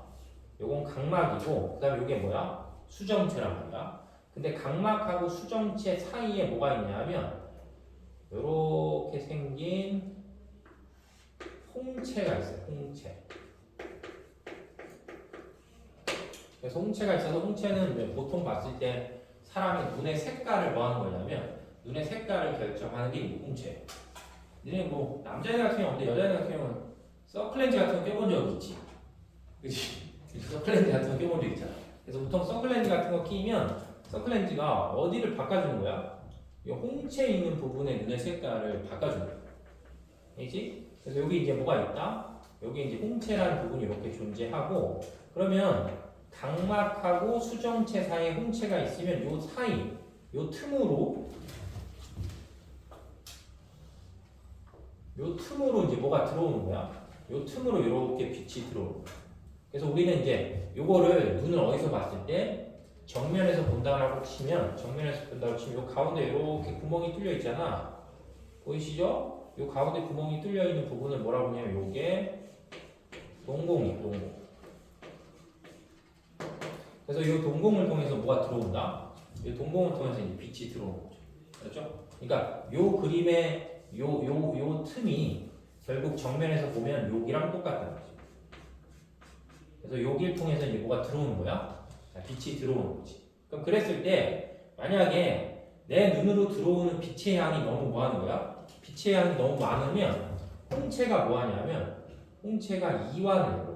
요건 각막이고, 그 다음에 요게 뭐야? 수정체란 말이야. 근데 각막하고 수정체 사이에 뭐가 있냐면 요렇게 생긴 홍채가 있어요. 홍채. 그래서 홍채가 있어서, 홍채는 보통 봤을 때 사람의 눈의 색깔을 뭐 하는 거냐면 눈의 색깔을 결정하는 게 이 홍채. 근데 뭐 남자애 같은 경우 없는데 여자애 같은 경우는 선클렌즈 같은 거 껴본 적 있지. 그치? 선클렌즈 같은 거 껴본 적 있잖아. 그래서 보통 선클렌즈 같은 거 끼면 선클렌즈가 어디를 바꿔주는 거야? 이 홍채 있는 부분의 눈의 색깔을 바꿔주는 거야. 알지? 그래서 여기 이제 뭐가 있다? 여기 이제 홍채라는 부분이 이렇게 존재하고, 그러면 각막하고 수정체 사이에 홍채가 있으면 요 사이, 요 틈으로 이제 뭐가 들어오는 거야? 요 틈으로 이렇게 빛이 들어오는 거야. 그래서 우리는 이제 요거를 눈을 어디서 봤을 때 정면에서 본다고 치면 요 가운데 이렇게 구멍이 뚫려 있잖아. 보이시죠? 요 가운데 구멍이 뚫려 있는 부분을 뭐라고 하냐면 요게 동공이에요. 동공. 그래서 이 동공을 통해서 뭐가 들어온다? 이 동공을 통해서 이제 빛이 들어오는 거죠. 그렇죠? 그러니까 요 그림의 요 틈이 결국 정면에서 보면 여기랑 똑같다는 거죠. 그래서 여기를 통해서 이제 뭐가 들어오는 거야? 빛이 들어오는 거지. 그럼 그랬을 때 만약에 내 눈으로 들어오는 빛의 양이 너무 뭐 하는 거야? 빛의 양이 너무 많으면 홍채가 뭐 하냐면 홍채가 이완을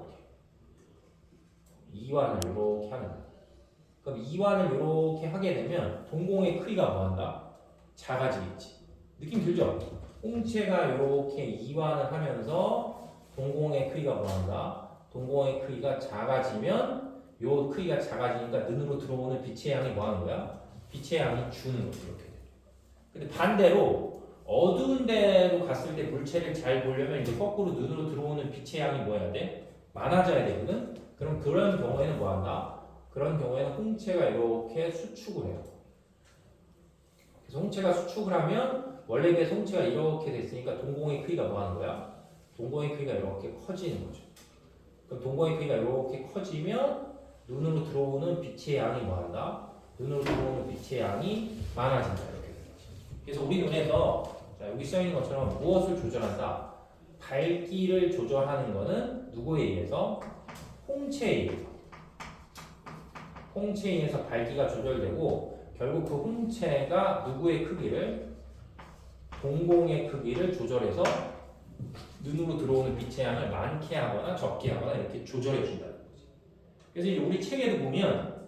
이렇게 하는 거야. 그럼 이완을 이렇게 하게 되면 동공의 크기가 뭐 한다? 작아지겠지. 느낌 들죠? 홍채가 이렇게 이완을 하면서 동공의 크기가 뭐 한다? 동공의 크기가 작아지면 요 크기가 작아지니까 눈으로 들어오는 빛의 양이 뭐 하는 거야? 빛의 양이 주는 거지. 이렇게. 근데 반대로 어두운 데로 갔을 때 물체를 잘 보려면 이제 거꾸로 눈으로 들어오는 빛의 양이 뭐 해야 돼? 많아져야 되거든? 그럼 그런 경우에는 뭐 한다? 그런 경우에는 홍채가 이렇게 수축을 해요. 그래서 홍채가 수축을 하면 원래 비해서 홍채가 이렇게 됐으니까 동공의 크기가 뭐 하는 거야? 동공의 크기가 이렇게 커지는 거죠. 그럼 동공의 크기가 이렇게 커지면 눈으로 들어오는 빛의 양이 뭐 한다? 눈으로 들어오는 빛의 양이 많아진다. 이렇게 되는 거죠. 그래서 우리 눈에서 자, 여기 써 있는 것처럼 무엇을 조절한다? 밝기를 조절하는 것은 누구에 의해서? 홍채에 의해서. 홍채에 의해서 밝기가 조절되고 결국 그 홍채가 누구의 크기를? 동공의 크기를 조절해서 눈으로 들어오는 빛의 양을 많게 하거나 적게 하거나 이렇게 조절해 준다는 거지. 그래서 이제 우리 책에도 보면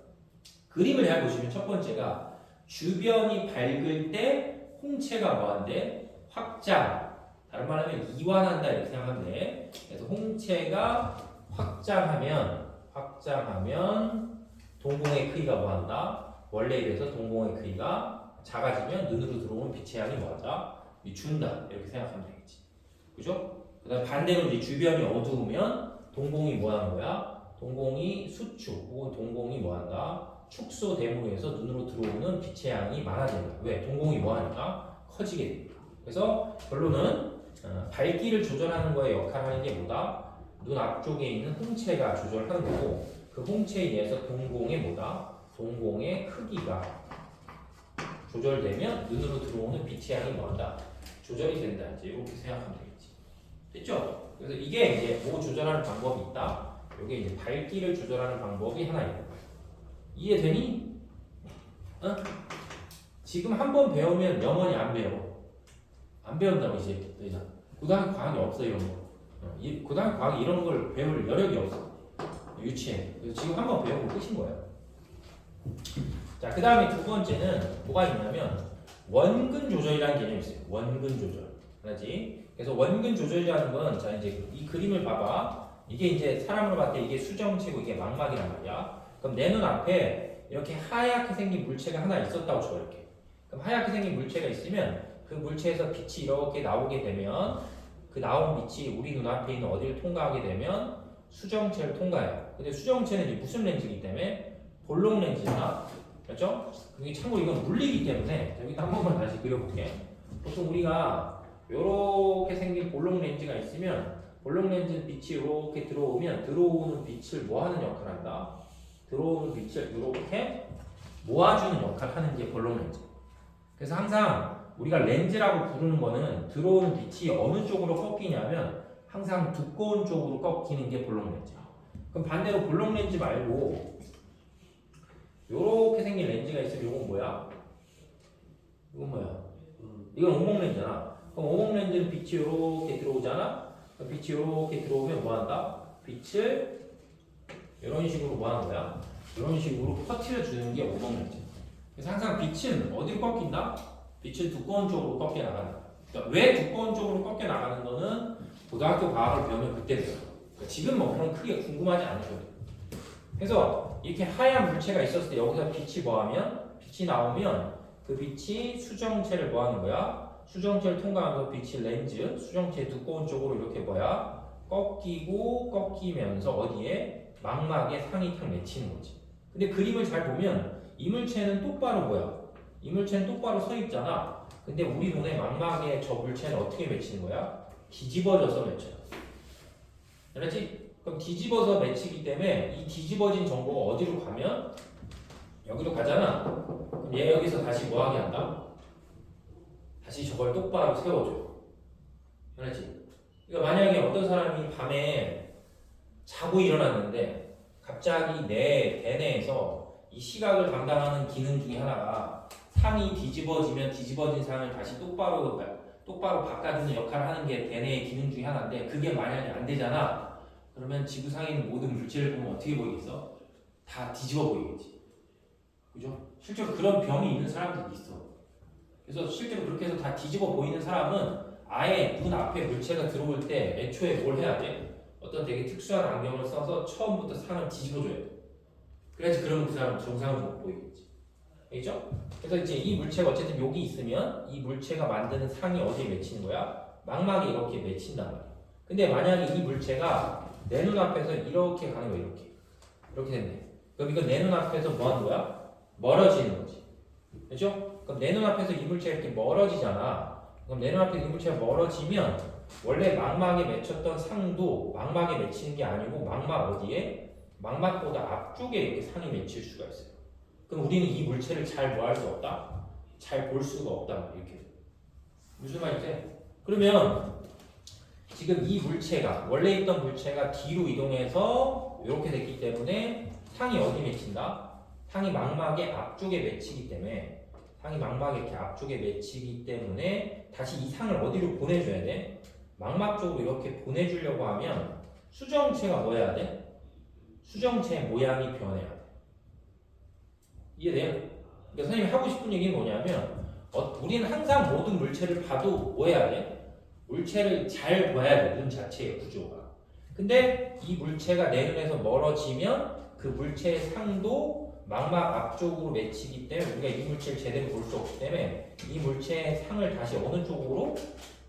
그림을 잘 보시면 첫 번째가 주변이 밝을 때 홍채가 뭐한대? 확장. 다른 말하면 이완한다 이렇게 생각하면 돼. 그래서 홍채가 확장하면 동공의 크기가 뭐한다? 원래에 비해서 동공의 크기가 작아지면 눈으로 들어오는 빛의 양이 뭐하다? 준다 이렇게 생각하면 되겠지. 그죠? 그다음 반대로 이제 주변이 어두우면 동공이 뭐하는 거야? 동공이 수축 혹은 동공이 뭐한다? 축소됨으로 해서 눈으로 들어오는 빛의 양이 많아진다. 왜? 동공이 뭐하니까? 커지게 되니까. 그래서 결론은 밝기를 조절하는 거에 역할하는 게 뭐다? 눈 앞쪽에 있는 홍채가 조절하는 거고 그 홍채에 의해서 동공의 뭐다? 동공의 크기가 조절되면 눈으로 들어오는 빛의 양이 뭐한다? 조절이 된다. 이제 이렇게 생각하면 되겠지. 됐죠? 그래서 이게 이제 뭐 조절하는 방법이 있다. 이게 이제 밝기를 조절하는 방법이 하나 있는 거야. 이해되니? 어? 지금 한 번 배우면 영원히 안 배워. 안 배운다고 이제 더 이상. 고등학교 과학이 없어 이런 거. 고등학교 과학이 이런 걸 배울 여력이 없어. 유치해. 그래서 지금 한 번 배우고 끝인 거야. 자, 그 다음에 두 번째는 뭐가 있냐면 원근 조절이라는 개념이 있어요. 원근 조절. 알지? 그래서 원근 조절이라는 건 자 이제 이 그림을 봐봐. 이게 이제 사람으로 봤을 때 이게 수정체고 이게 망막이란 말이야. 그럼 내 눈 앞에 이렇게 하얗게 생긴 물체가 하나 있었다고 쳐 이렇게. 그럼 하얗게 생긴 물체가 있으면 그 물체에서 빛이 이렇게 나오게 되면 그 나온 빛이 우리 눈앞에 있는 어디를 통과하게 되면 수정체를 통과해요. 근데 수정체는 이제 무슨 렌즈이기 때문에 볼록 렌즈나 그렇죠? 그게 참고로 이건 물리기 때문에 여기다 한 번만 다시 그려볼게. 보통 우리가 이렇게 생긴 볼록 렌즈가 있으면 볼록 렌즈 빛이 이렇게 들어오면 들어오는 빛을 뭐 하는 역할을 한다? 들어오는 빛을 이렇게 모아주는 역할을 하는 게 볼록 렌즈. 그래서 항상 우리가 렌즈라고 부르는 거는 들어오는 빛이 어느 쪽으로 꺾이냐면 항상 두꺼운 쪽으로 꺾이는 게 볼록 렌즈야. 그럼 반대로 볼록 렌즈 말고 요렇게 생긴 렌즈가 있으면 이건 뭐야? 이건 뭐야? 이건 오목 렌즈잖아. 그럼 오목 렌즈는 빛이 요렇게 들어오잖아? 그럼 빛이 요렇게 들어오면 뭐 한다? 빛을 이런 식으로 뭐 하는 거야? 이런 식으로 퍼뜨려 주는 게 오목 렌즈. 그래서 항상 빛은 어디로 꺾인다? 빛을 두꺼운 쪽으로 꺾여 나간다. 그러니까 왜 두꺼운 쪽으로 꺾여 나가는 거는 고등학교 과학을 배우면 그때 돼요. 그러니까 지금 뭐 그런 크게 궁금하지 않으셔도 돼요. 그래서 이렇게 하얀 물체가 있었을 때 여기서 빛이 뭐하면 빛이 나오면 그 빛이 수정체를 뭐하는 거야? 수정체를 통과하면서 빛이 렌즈 수정체 두꺼운 쪽으로 이렇게 뭐야? 꺾이고 꺾이면서 어디에? 망막에 상이 탁 맺히는 거지. 근데 그림을 잘 보면 이 물체는 똑바로 뭐야? 이 물체는 똑바로 서 있잖아. 근데 우리 눈에 망막에 저 물체는 어떻게 맺히는 거야? 뒤집어져서 맺혀요. 알았지? 그럼 뒤집어서 맺히기 때문에 이 뒤집어진 정보가 어디로 가면 여기로 가잖아. 그럼 얘 여기서 다시 뭐 하게 한다? 다시 저걸 똑바로 세워줘요. 알았지? 그러니까 만약에 어떤 사람이 밤에 자고 일어났는데 갑자기 내 대뇌에서 이 시각을 담당하는 기능 중에 하나가 상이 뒤집어지면 뒤집어진 상을 다시 똑바로 바꿔주는 역할을 하는 게 대뇌의 기능 중에 하나인데 그게 만약에 안 되잖아. 그러면 지구상에 있는 모든 물체를 보면 어떻게 보이겠어? 다 뒤집어 보이겠지. 그죠? 실제로 그런 병이 있는 사람들이 있어. 그래서 실제로 그렇게 해서 다 뒤집어 보이는 사람은 아예 눈 앞에 물체가 들어올 때 애초에 뭘 해야 돼? 어떤 되게 특수한 안경을 써서 처음부터 상을 뒤집어줘야 돼. 그래야지 그러면 그 사람은 정상을 못 보이겠지. 알겠죠? 그래서 이제 이 물체가 어쨌든 여기 있으면 이 물체가 만드는 상이 어디에 맺히는 거야? 망막에 이렇게 맺힌단 말이야. 근데 만약에 이 물체가 내 눈앞에서 이렇게 가는 거야. 이렇게 됐네. 그럼 이거 내 눈앞에서 뭐 하는 거야? 멀어지는 거지. 그죠? 그럼 내 눈앞에서 이 물체가 이렇게 멀어지잖아. 그럼 내 눈앞에서 이 물체가 멀어지면 원래 망막에 맺혔던 상도 망막에 맺히는 게 아니고 망막 어디에? 망막보다 앞쪽에 이렇게 상이 맺힐 수가 있어요. 그럼 우리는 이 물체를 잘 뭐 할 수 없다? 잘 볼 수가 없다. 이렇게. 무슨 말이지? 그러면 지금 이 물체가 원래 있던 물체가 뒤로 이동해서 이렇게 됐기 때문에 상이 어디 맺힌다? 상이 망막의 앞쪽에 맺히기 때문에 상이 망막에 이렇게 앞쪽에 맺히기 때문에 다시 이 상을 어디로 보내줘야 돼? 망막 쪽으로 이렇게 보내주려고 하면 수정체가 뭐 해야 돼? 수정체 모양이 변해야 돼. 이해돼요? 그러니까 선생님이 하고 싶은 얘기는 뭐냐면 우리는 항상 모든 물체를 봐도 뭐 해야 돼? 물체를 잘 봐야 돼. 눈 자체의 구조가. 근데 이 물체가 내 눈에서 멀어지면 그 물체의 상도 망막 앞쪽으로 맺히기 때문에 우리가 이 물체를 제대로 볼 수 없기 때문에 이 물체의 상을 다시 어느 쪽으로?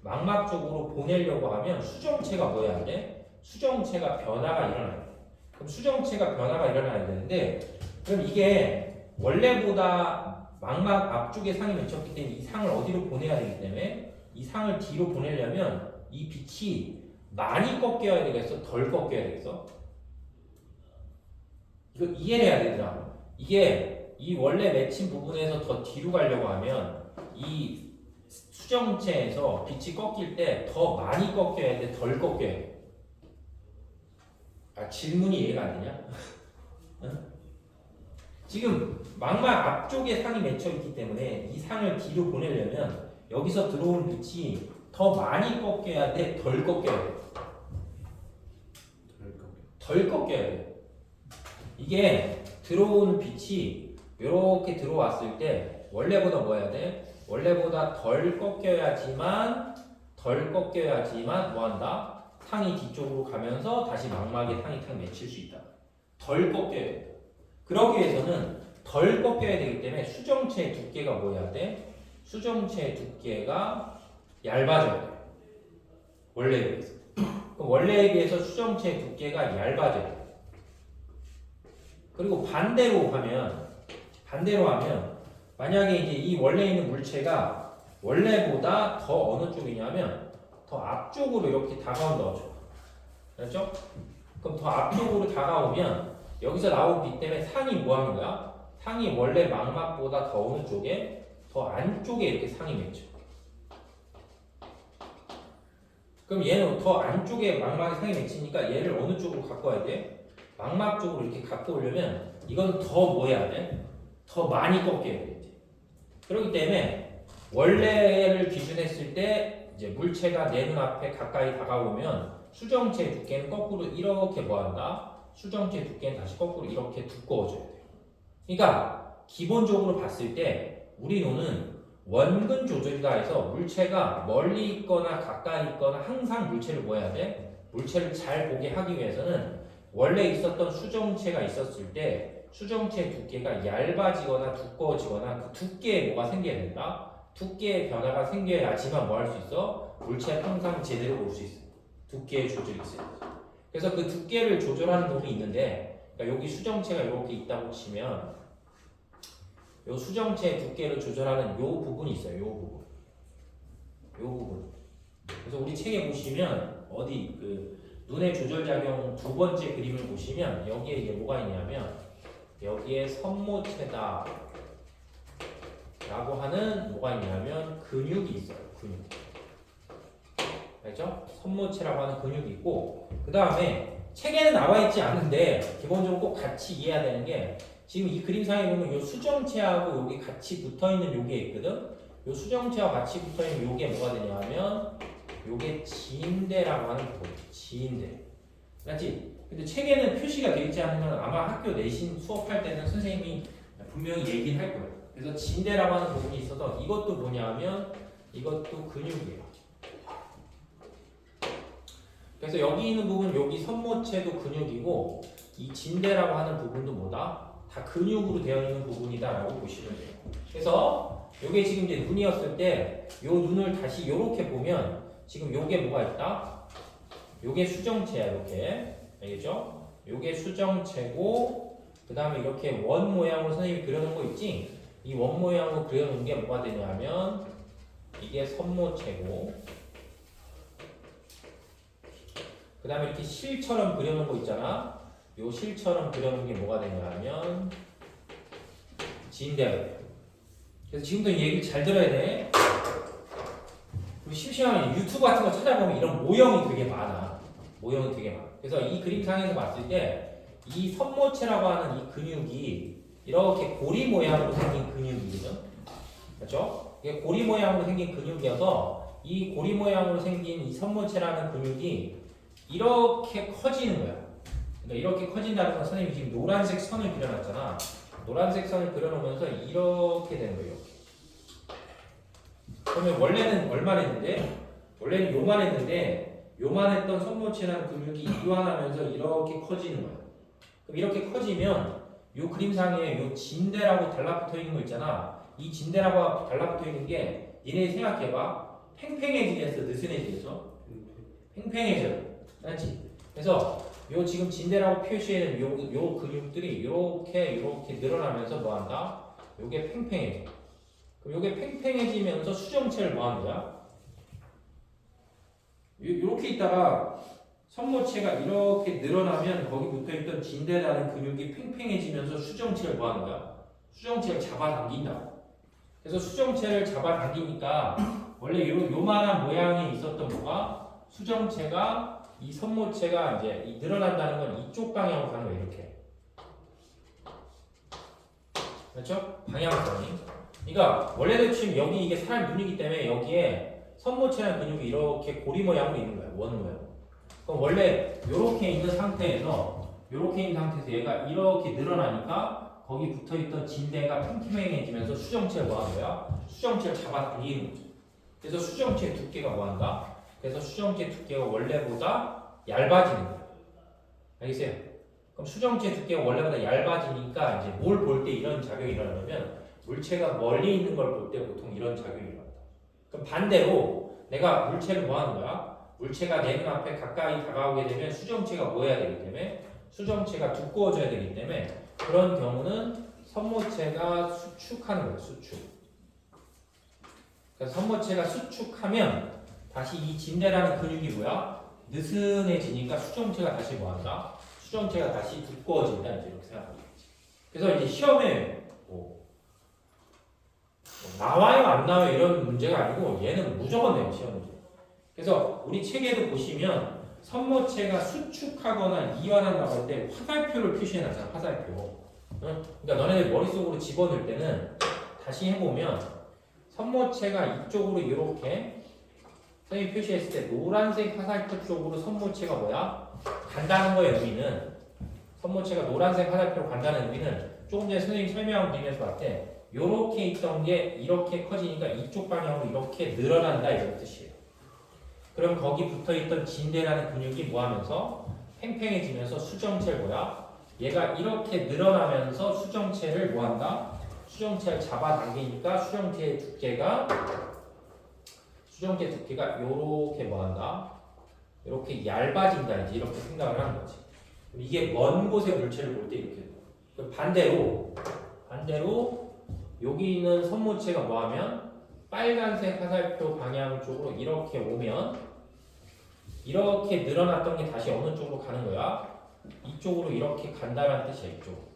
망막 쪽으로 보내려고 하면 수정체가 뭐 해야 돼? 수정체가 변화가 일어나야 돼. 그럼 수정체가 변화가 일어나야 되는데 그럼 이게 원래보다 망막 앞쪽에 상이 맺혔기 때문에 이 상을 어디로 보내야 되기 때문에 이 상을 뒤로 보내려면 이 빛이 많이 꺾여야 되겠어? 덜 꺾여야 되겠어? 이거 이해를 해야 되더라. 이게 이 원래 맺힌 부분에서 더 뒤로 가려고 하면 이 수정체에서 빛이 꺾일 때 더 많이 꺾여야 돼? 덜 꺾여야 돼? 아, 질문이 이해가 안 되냐? 응? 지금 망막 앞쪽에 상이 맺혀 있기 때문에 이 상을 뒤로 보내려면 여기서 들어오는 빛이 더 많이 꺾여야 돼? 덜 꺾여야 돼? 덜 꺾여야 돼. 이게 들어오는 빛이 이렇게 들어왔을 때 원래보다 뭐 해야 돼? 원래보다 덜 꺾여야지만 뭐 한다? 상이 뒤쪽으로 가면서 다시 망막에 상이 탁 맺힐 수 있다. 덜 꺾여야 돼. 그러기 위해서는 덜 꺾여야 되기 때문에 수정체의 두께가 뭐 해야 돼? 수정체의 두께가 얇아져야 돼. 원래에 비해서. 그럼 원래에 비해서 수정체의 두께가 얇아져야 돼. 그리고 반대로 하면 만약에 이제 이 원래 있는 물체가 원래보다 더 어느 쪽이냐면 더 앞쪽으로 이렇게 다가온다고 쳐. 알았죠? 그럼 더 앞쪽으로 다가오면 여기서 나온 빛 때문에 상이 뭐 하는 거야? 상이 원래 망막보다 더 어느 쪽에? 더 안쪽에 이렇게 상이 맺혀. 그럼 얘는 더 안쪽에 망막에 상이 맺히니까 얘를 어느 쪽으로 갖고 와야 돼? 망막 쪽으로 이렇게 갖고 오려면 이건 더 뭐 해야 돼? 더 많이 꺾여야 돼. 그렇기 때문에 원래를 기준했을 때 이제 물체가 내 눈앞에 가까이 다가오면 수정체의 두께는 거꾸로 이렇게 뭐 한다? 수정체의 두께는 다시 거꾸로 이렇게 두꺼워져야 돼요. 그러니까 기본적으로 봤을 때 우리 눈은 원근 조절이다 해서 물체가 멀리 있거나 가까이 있거나 항상 물체를 뭐 해야 돼? 물체를 잘 보게 하기 위해서는 원래 있었던 수정체가 있었을 때 수정체 두께가 얇아지거나 두꺼워지거나 그 두께에 뭐가 생겨야 된다. 두께의 변화가 생겨야지만 뭐 할 수 있어? 물체가 항상 제대로 올 수 있어. 두께의 조절이 있어야 돼. 그래서 그 두께를 조절하는 부분이 있는데, 그러니까 여기 수정체가 이렇게 있다고 치면 요 수정체의 두께를 조절하는 요 부분이 있어요. 요 부분. 요 부분. 그래서 우리 책에 보시면 어디 그 눈의 조절 작용 두 번째 그림을 보시면 여기에 이게 뭐가 있냐면 여기에 선모체다 라고 하는 뭐가 있냐면 근육이 있어요. 근육. 알죠? 선모체라고 하는 근육이 있고 그 다음에 책에는 나와 있지 않은데 기본적으로 꼭 같이 이해해야 되는 게 지금 이 그림상에 보면 이 수정체하고 여기 같이 붙어있는 요게 있거든. 이 수정체와 같이 붙어있는 요게 뭐가 되냐면 요게 지인대라고 하는 거예요. 지인대. 맞지? 근데 책에는 표시가 되어 있지 않으면 아마 학교 내신 수업할 때는 선생님이 분명히 얘기는 할 거예요. 그래서 지인대라고 하는 부분이 있어서 이것도 뭐냐면 이것도 근육이에요. 그래서 여기 있는 부분 여기 선모체도 근육이고 이 진대라고 하는 부분도 뭐다? 다 근육으로 되어 있는 부분이다라고 보시면 돼요. 그래서 요게 지금 이제 눈이었을 때 요 눈을 다시 요렇게 보면 지금 요게 뭐가 있다? 요게 수정체야. 이렇게 알겠죠? 요게 수정체고 그 다음에 이렇게 원 모양으로 선생님이 그려놓은 거 있지? 이 원 모양으로 그려놓은 게 뭐가 되냐면 이게 선모체고 그 다음에 이렇게 실처럼 그려놓은 거 있잖아. 요 실처럼 그려놓은 게 뭐가 되냐면 지인대가 돼요. 그래서 지금부터 이 얘기를 잘 들어야 돼. 그리고 심심하면 유튜브 같은 거 찾아보면 이런 모형이 되게 많아. 모형이 되게 많아. 그래서 이 그림상에서 봤을 때 이 선모체라고 하는 이 근육이 이렇게 고리 모양으로 생긴 근육이거든. 그렇죠? 이게 고리 모양으로 생긴 근육이어서 이 고리 모양으로 생긴 이 선모체라는 근육이 이렇게 커지는 거야. 그러니까 이렇게 커진다는 건 선생님이 지금 노란색 선을 그려놨잖아. 노란색 선을 그려놓으면서 이렇게 되는 거예요. 그러면 원래는 얼마랬는데? 원래는 요만했는데 요만했던 선모체라는 근육이 이완하면서 이렇게 커지는 거야. 그럼 이렇게 커지면 요 그림상에 요 진대라고 달라붙어 있는 거 있잖아. 이 진대라고 달라붙어 있는 게 니네 생각해봐. 팽팽해지겠어? 느슨해지겠어? 팽팽해져. 맞지? 그래서 요 지금 진대라고 표시하는 요 근육들이 요렇게 늘어나면서 뭐한다? 요게 팽팽해져. 그럼 요게 팽팽해지면서 수정체를 뭐하는 거야? 요렇게 있다가 선모체가 이렇게 늘어나면 거기 붙어있던 진대라는 근육이 팽팽해지면서 수정체를 뭐하는 거야? 수정체를 잡아당긴다. 그래서 수정체를 잡아당기니까 원래 요만한 모양이 있었던 뭐가? 수정체가 이 선모체가 이제 늘어난다는 건 이쪽 방향으로 가는 거예요. 이렇게. 그렇죠? 방향성이. 그러니까 원래는 지금 여기 이게 사람 눈이기 때문에 여기에 선모체라는 근육이 이렇게 고리 모양으로 있는 거야. 원 모양. 그럼 원래 이렇게 있는 상태에서 얘가 이렇게 늘어나니까 거기 붙어있던 진대가 팽팽해지면서 수정체를 뭐하는 거야? 수정체를 잡아당기는 거죠. 그래서 수정체 두께가 뭐한다? 그래서 수정체 두께가 원래보다 얇아지는 거예요. 알겠어요? 그럼 수정체 두께가 원래보다 얇아지니까 이제 뭘 볼 때 이런 작용이 일어나냐면 물체가 멀리 있는 걸 볼 때 보통 이런 작용이 일어난다. 그럼 반대로 내가 물체를 뭐 하는 거야? 물체가 내 눈앞에 가까이 다가오게 되면 수정체가 뭐 해야 되기 때문에 수정체가 두꺼워져야 되기 때문에 그런 경우는 선모체가 수축하는 거예요. 수축. 그래서 선모체가 수축하면 다시 이 진대라는 근육이 뭐야? 느슨해지니까 수정체가 다시 뭐한다? 수정체가 다시 두꺼워진다. 이제 이렇게 생각하면 되지. 그래서 이제 시험에 나와요 안 나와요 이런 문제가 아니고 얘는 무조건 내요 시험 문제. 그래서 우리 책에도 보시면 선모체가 수축하거나 이완한다고 할 때 화살표를 표시해놨잖아. 화살표. 응? 그러니까 너네들 머릿속으로 집어넣을 때는 다시 해보면 선모체가 이쪽으로 이렇게 선생님이 표시했을 때 노란색 화살표 쪽으로 선모체가 뭐야? 간다는 거의 의미는 선모체가 노란색 화살표로 간다는 의미는 조금 전에 선생님이 설명한 그림에서 봤을 때 요렇게 있던 게 이렇게 커지니까 이쪽 방향으로 이렇게 늘어난다 이런 뜻이에요. 그럼 거기 붙어있던 진대라는 근육이 뭐 하면서 팽팽해지면서 수정체를 뭐야? 얘가 이렇게 늘어나면서 수정체를 뭐한다? 수정체를 잡아당기니까 수정체 두께가 요렇게 뭐한다? 이렇게 얇아진다 이제 이렇게 생각을 하는 거지. 이게 먼 곳의 물체를 볼 때 이렇게 돼. 그럼 반대로 여기 있는 선모체가 뭐하면 빨간색 화살표 방향 쪽으로 이렇게 오면 이렇게 늘어났던 게 다시 어느 쪽으로 가는 거야? 이쪽으로 이렇게 간다는 뜻이야. 이쪽.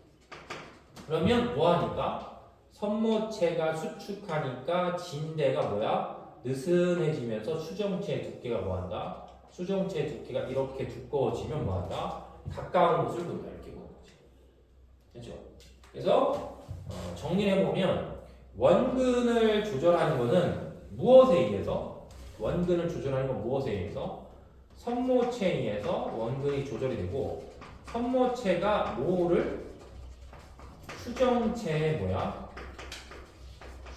그러면 뭐하니까? 선모체가 수축하니까 진대가 뭐야? 느슨해지면서 수정체의 두께가 뭐한다? 수정체의 두께가 이렇게 두꺼워지면 뭐한다? 가까운 곳을 본다 이렇게 보는 거지. 됐죠? 그래서 정리해보면 원근을 조절하는 것은 무엇에 의해서? 원근을 조절하는 건 무엇에 의해서? 선모체에 의해서 원근이 조절이 되고 선모체가 뭐를? 수정체의 뭐야?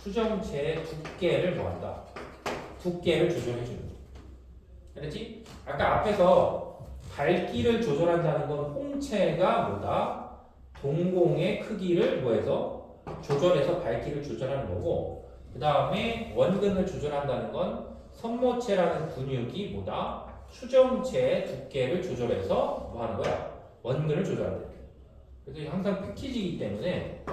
수정체의 두께를 뭐한다? 두께를 조절해주는 거야. 그렇지? 아까 앞에서 밝기를 조절한다는 건 홍채가 뭐다? 동공의 크기를 뭐해서? 조절해서 밝기를 조절하는 거고 그 다음에 원근을 조절한다는 건 선모체라는 근육이 뭐다? 수정체의 두께를 조절해서 뭐 하는 거야? 원근을 조절한다. 그래서 항상 패키지이기 때문에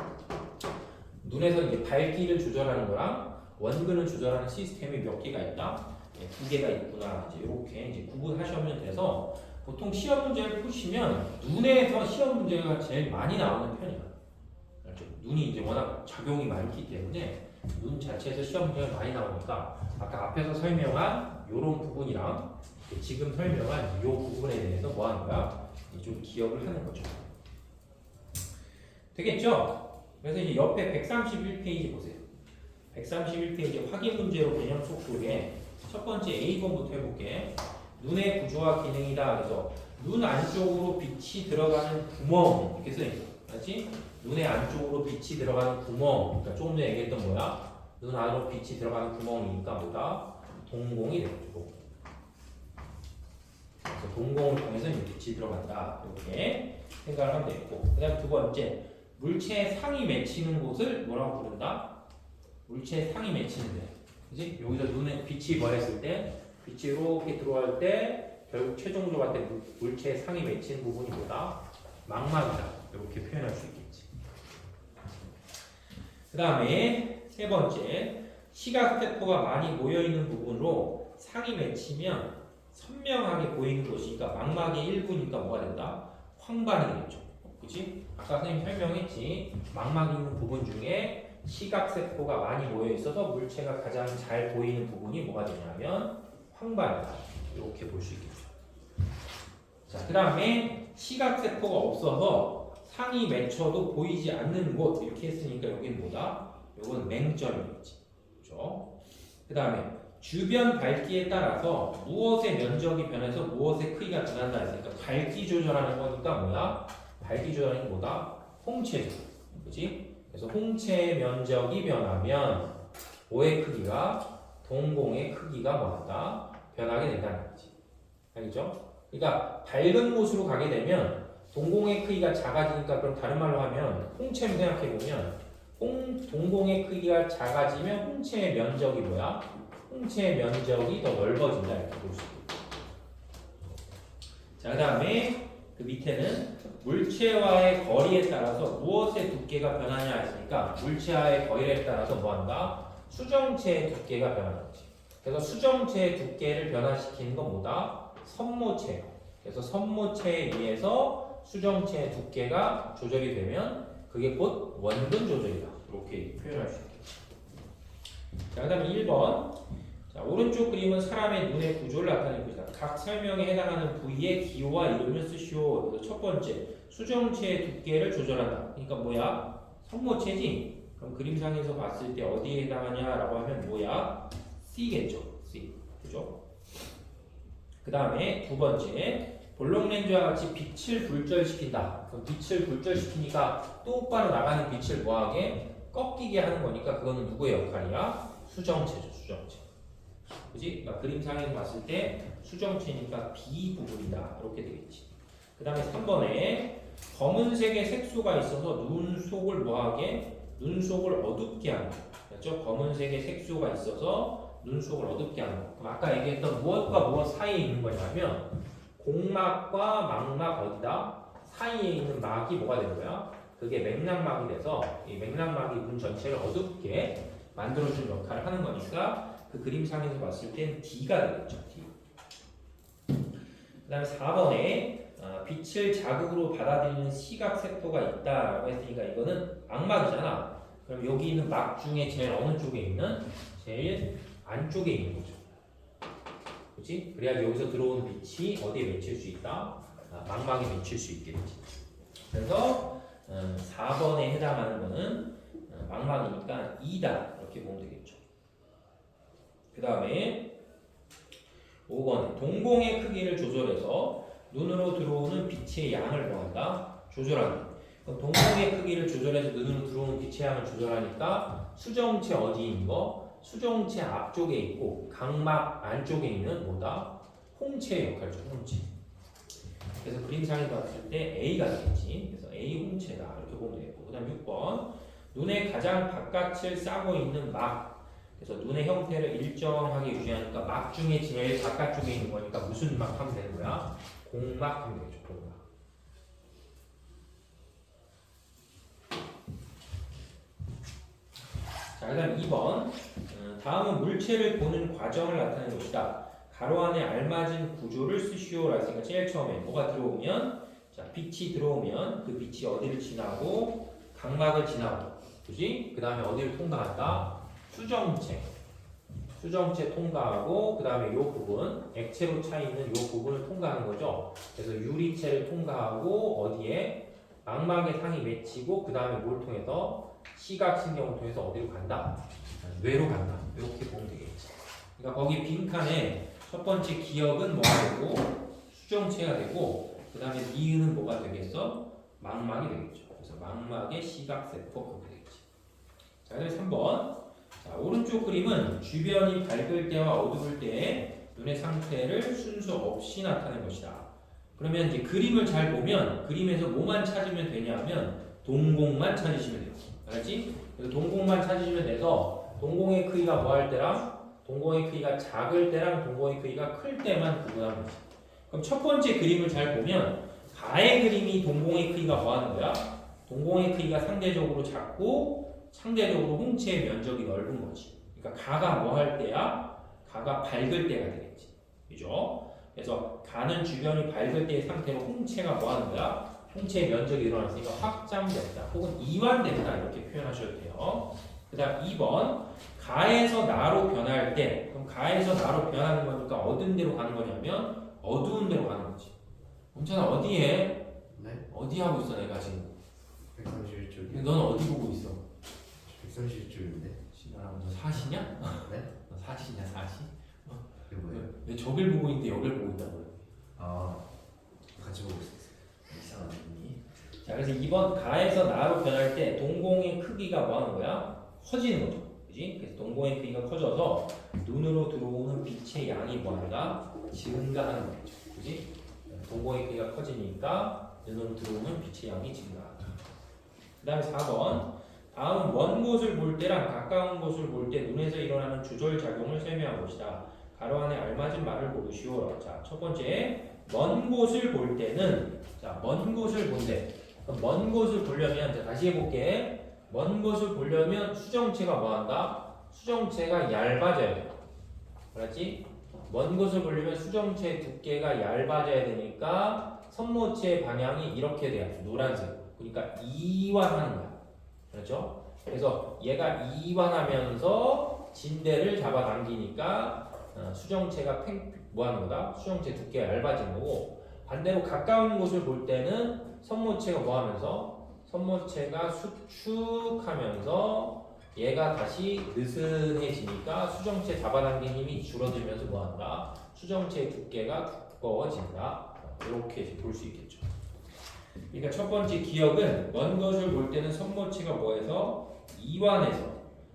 눈에서 이제 밝기를 조절하는 거랑 원근을 조절하는 시스템이 몇 개가 있다? 네, 2개가 있구나. 이제 이렇게 이제 구분하시면 돼서 보통 시험 문제를 푸시면 눈에서 시험 문제가 제일 많이 나오는 편이야. 그렇죠? 눈이 이제 워낙 작용이 많기 때문에 눈 자체에서 시험 문제가 많이 나오니까 아까 앞에서 설명한 이런 부분이랑 지금 설명한 이 부분에 대해서 뭐 하는 거야? 좀 기억을 하는 거죠. 되겠죠? 그래서 이제 옆에 131페이지 보세요. 131페이지 확인 문제로 개념 속 속에 첫 번째 A번부터 해볼게. 눈의 구조와 기능이다. 그래서 눈 안쪽으로 빛이 들어가는 구멍 이렇게 써있어. 맞지? 눈의 안쪽으로 빛이 들어가는 구멍. 그러니까 조금 전에 얘기했던 뭐야? 눈 안으로 빛이 들어가는 구멍이니까 뭐다? 동공이 되고. 그래서 동공을 통해서 빛이 들어간다. 이렇게 생각을 하면 되겠고. 그 다음 두 번째. 물체의 상이 맺히는 곳을 뭐라고 부른다? 물체의 상이 맺히는 데. 그지? 여기서 눈에 빛이 뭐했을 때, 빛이 이렇게 들어갈 때, 결국 최종적으로 갈 때 물체의 상이 맺히는 부분이 뭐다? 망막이다. 이렇게 표현할 수 있겠지. 그 다음에 세 번째, 시각세포가 많이 모여있는 부분으로 상이 맺히면 선명하게 보이는 곳이니까 망막의 일부니까 뭐가 된다? 황반이 되겠죠. 그치? 아까 선생님 설명했지. 망막이 있는 부분 중에 시각세포가 많이 모여있어서 물체가 가장 잘 보이는 부분이 뭐가 되냐면 황반이다. 이렇게 볼 수 있겠죠. 자, 그 다음에 시각세포가 없어서 상이 맺혀도 보이지 않는 곳 이렇게 했으니까 여기는 뭐다? 이건 맹점이겠지. 그렇죠? 그 다음에 주변 밝기에 따라서 무엇의 면적이 변해서 무엇의 크기가 변한다 했으니까 밝기 조절하는 거니까 뭐야? 밝기 조절하는 게 뭐다? 홍채죠. 그치? 그래서 홍채의 면적이 변하면 뭐의 크기가? 동공의 크기가 뭐한다? 변하게 된다는 거지. 알겠죠? 그러니까 밝은 곳으로 가게 되면 동공의 크기가 작아지니까 그럼 다른 말로 하면 홍채를 생각해보면 동공의 크기가 작아지면 홍채의 면적이 뭐야? 홍채의 면적이 더 넓어진다 이렇게 볼 수 있겠죠. 자, 그 다음에 그 밑에는 물체와의 거리에 따라서 무엇의 두께가 변하냐 했으니까 물체와의 거리에 따라서 뭐한다? 수정체의 두께가 변하는 거지. 그래서 수정체의 두께를 변화시키는 건 뭐다? 선모체예요. 그래서 선모체에 의해서 수정체의 두께가 조절이 되면 그게 곧 원근 조절이다. 이렇게 표현할 수 있겠죠. 자, 그 다음에 1번. 자, 오른쪽 그림은 사람의 눈의 구조를 나타내는 것이다. 각 설명에 해당하는 부위의 기호와 이름을 쓰시오. 그래서 첫 번째, 수정체의 두께를 조절한다. 그러니까 뭐야? 선모체지? 그럼 그림상에서 봤을 때 어디에 해당하냐라고 하면 뭐야? C겠죠. C. 그죠? 그 다음에 두 번째, 볼록렌즈와 같이 빛을 굴절시킨다. 그럼 빛을 굴절시키니까 똑바로 나가는 빛을 뭐하게? 꺾이게 하는 거니까 그거는 누구의 역할이야? 수정체죠. 수정체. 그지? 그러니까 그림상에서 봤을 때 수정체니까 B 부분이다. 이렇게 되겠지. 그 다음에 3번에 검은색의 색소가 있어서 눈 속을 뭐하게? 눈 속을 어둡게 하는 거. 그렇죠? 검은색의 색소가 있어서 눈 속을 어둡게 하는 거. 그럼 아까 얘기했던 무엇과 무엇 사이에 있는 거냐면 공막과 망막 어디다? 사이에 있는 막이 뭐가 되는 거야? 그게 맥락막이 돼서 이 맥락막이 눈 전체를 어둡게 만들어주는 역할을 하는 거니까 그 그림상에서 봤을 땐 D가 되겠죠. D. 그 다음에 4번에 빛을 자극으로 받아들이는 시각 세포가 있다라고 했으니까 이거는 망막이잖아. 그럼 여기 있는 막 중에 제일 어느 쪽에 있는? 제일 안쪽에 있는 거죠. 그렇지? 그래야지 여기서 들어오는 빛이 어디에 맺힐 수 있다? 망막에 맺힐 수 있겠지. 그래서 4번에 해당하는 거는 망막이니까 2다 이렇게 보면 되겠죠. 그 다음에 5번에 동공의 크기를 조절해서 눈으로 들어오는 빛의 양을 뭐한다? 조절한다. 그럼 동공의 크기를 조절해서 눈으로 들어오는 빛의 양을 조절하니까 수정체 어디 있는 거? 수정체 앞쪽에 있고 각막 안쪽에 있는 뭐다? 홍채의 역할이죠. 홍채. 그래서 그림상에 봤을 때 A가 되겠지. 그래서 A 홍채다 이렇게 보면 되겠고 그 다음 6번 눈의 가장 바깥을 싸고 있는 막. 그래서 눈의 형태를 일정하게 유지하니까 막 중에 제일 바깥쪽에 있는 거니까 무슨 막 하면 되는 거야? 공막 하면 되죠. 공막. 자, 그 다음 2번 다음은 물체를 보는 과정을 나타내는 것이다. 가로 안에 알맞은 구조를 쓰시오라 했으니까 제일 처음에 뭐가 들어오면 자 빛이 들어오면 그 빛이 어디를 지나고 각막을 지나고 그지? 그 다음에 어디를 통과한다? 수정체 통과하고 그 다음에 이 부분 액체로 차 있는 이 부분을 통과하는 거죠. 그래서 유리체를 통과하고 어디에 망막의 상이 맺히고 그 다음에 뭘 통해서 시각신경을 통해서 어디로 간다? 뇌로 간다. 이렇게 보면 되겠지. 그러니까 거기 빈칸에 첫 번째 기억은 뭐가 되고 수정체가 되고 그 다음에 니은은 뭐가 되겠어? 망막이 되겠죠. 그래서 망막의 시각세포 그렇게 되겠지. 자, 그다음에 3번. 자, 오른쪽 그림은 주변이 밝을 때와 어두울 때의 눈의 상태를 순서 없이 나타낸 것이다. 그러면 이제 그림을 잘 보면 그림에서 뭐만 찾으면 되냐면 동공만 찾으시면 돼요. 알았지? 그래서 동공만 찾으시면 돼서 동공의 크기가 뭐 할 때랑 동공의 크기가 작을 때랑 동공의 크기가 클 때만 구분하는 거지. 그럼 첫 번째 그림을 잘 보면 가의 그림이 동공의 크기가 뭐 하는 거야? 동공의 크기가 상대적으로 작고 상대적으로 홍채의 면적이 넓은 거지. 그러니까 가가 뭐 할 때야? 가가 밝을 때가 되겠지. 그죠? 그래서 가는 주변이 밝을 때의 상태로 홍채가 뭐 하는 거야? 홍채의 면적이 일어났으니까 확장됐다 혹은 이완됐다 이렇게 표현하셔도 돼요. 그 다음 2번 가에서 나로 변할 때 그럼 가에서 나로 변하는 거니까 어떤 데로 가는 거냐면 어두운 데로 가는 거지. 엄찬아 어디에? 네? 어디 하고 있어 내가 지금? 131쪽이요. 넌 어디 보고 있어? 131쪽인데. 시간아 너 사시냐? 네? 너 사시냐 사시? 이게 뭐예요? 왜 저길 보고 있는데 여길 보고 있다고요? 아 같이 보고 있었어요. 이상하니. 자 그래서 2번 가에서 나로 변할 때 동공의 크기가 뭐 하는 거야? 커지는 거죠. 그지? 그래서 동공의 크기가 커져서 눈으로 들어오는 빛의 양이 뭐 한다? 증가하는 거죠. 그지? 동공의 크기가 커지니까 눈으로 들어오는 빛의 양이 증가한다. 그 다음에 4번 다음은 먼 곳을 볼 때랑 가까운 곳을 볼 때 눈에서 일어나는 조절 작용을 설명한 것이다. 가로 안에 알맞은 말을 고르시오. 자, 첫 번째 먼 곳을 볼 때는 자, 먼 곳을 본대. 그럼 먼 곳을 보려면 자, 다시 해볼게. 먼 곳을 보려면 수정체가 뭐 한다? 수정체가 얇아져야 돼. 알았지? 먼 곳을 보려면 수정체의 두께가 얇아져야 되니까 선모체의 방향이 이렇게 돼야 돼. 노란색. 그러니까 이완하는 거야. 그렇죠? 그래서 얘가 이완하면서 진대를 잡아당기니까 수정체가 뭐 하는 거다? 수정체 두께가 얇아지는 거고 반대로 가까운 곳을 볼 때는 선모체가 뭐 하면서? 선모체가 수축하면서 얘가 다시 느슨해지니까 수정체 잡아당긴 힘이 줄어들면서 뭐 한다? 수정체의 두께가 두꺼워진다. 이렇게 볼 수 있겠죠. 그러니까 첫 번째 기억은 먼 것을 볼 때는 선모체가 뭐해서 이완해서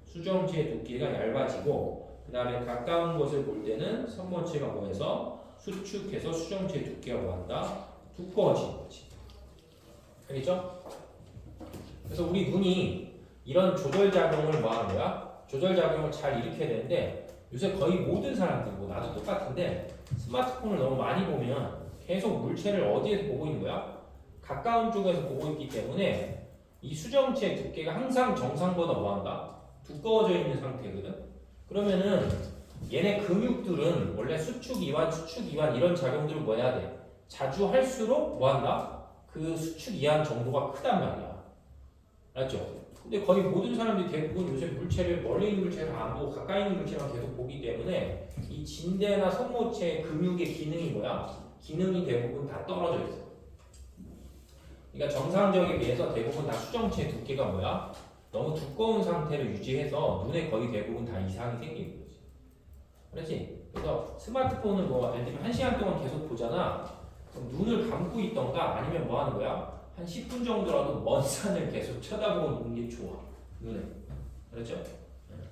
수정체의 두께가 얇아지고 그 다음에 가까운 것을 볼 때는 선모체가 뭐해서 수축해서 수정체의 두께가 뭐한다? 두꺼워지는 거지. 알겠죠? 그래서 우리 눈이 이런 조절작용을 뭐 하는 거야? 조절작용을 잘 일으켜야 되는데 요새 거의 모든 사람들, 뭐 나도 똑같은데 스마트폰을 너무 많이 보면 계속 물체를 어디에서 보고 있는 거야? 가까운 쪽에서 보고 있기 때문에 이 수정체 두께가 항상 정상보다 뭐한다? 두꺼워져 있는 상태거든? 그러면은 얘네 근육들은 원래 수축 이완, 수축 이완 이런 작용들을 뭐 해야 돼? 자주 할수록 뭐한다? 그 수축 이완 정도가 크단 말이야. 알았죠? 근데 거의 모든 사람들이 대부분 요새 물체를 멀리 있는 물체를 안 보고 가까이 있는 물체만 계속 보기 때문에 이 진대나 손모체 근육의 기능이 뭐야? 기능이 대부분 다 떨어져 있어. 그러니까 정상적에 비해서 대부분 다 수정체 두께가 뭐야? 너무 두꺼운 상태를 유지해서 눈에 거의 대부분 다 이상이 생기는 거지. 그렇지? 그래서 스마트폰을 뭐 예를 들면 1시간 동안 계속 보잖아. 그럼 눈을 감고 있던가 아니면 뭐 하는 거야? 한 10분 정도라도 먼 산을 계속 쳐다보고 있는 게 좋아. 눈에. 그렇죠?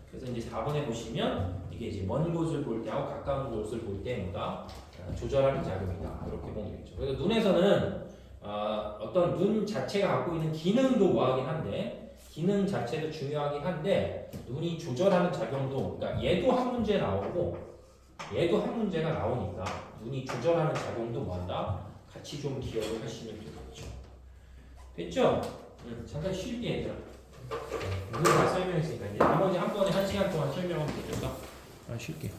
그래서 이제 4번에 보시면 이게 이제 먼 곳을 볼 때하고 가까운 곳을 볼 때 뭐다? 조절하는 작용이다. 이렇게 보면 되겠죠. 그래서 눈에서는 어떤 눈 자체가 갖고 있는 기능도 뭐하긴 한데 기능 자체도 중요하긴 한데 눈이 조절하는 작용도 그러니까 얘도 한 문제 나오고 얘도 한 문제가 나오니까 눈이 조절하는 작용도 뭐한다? 같이 좀 기억을 하시면 되겠죠. 됐죠? 잠깐 쉴게 얘들아. 오늘 다 설명했으니까 이제 나머지 한 번에 1시간 동안 설명하면 되겠다. 쉴게요.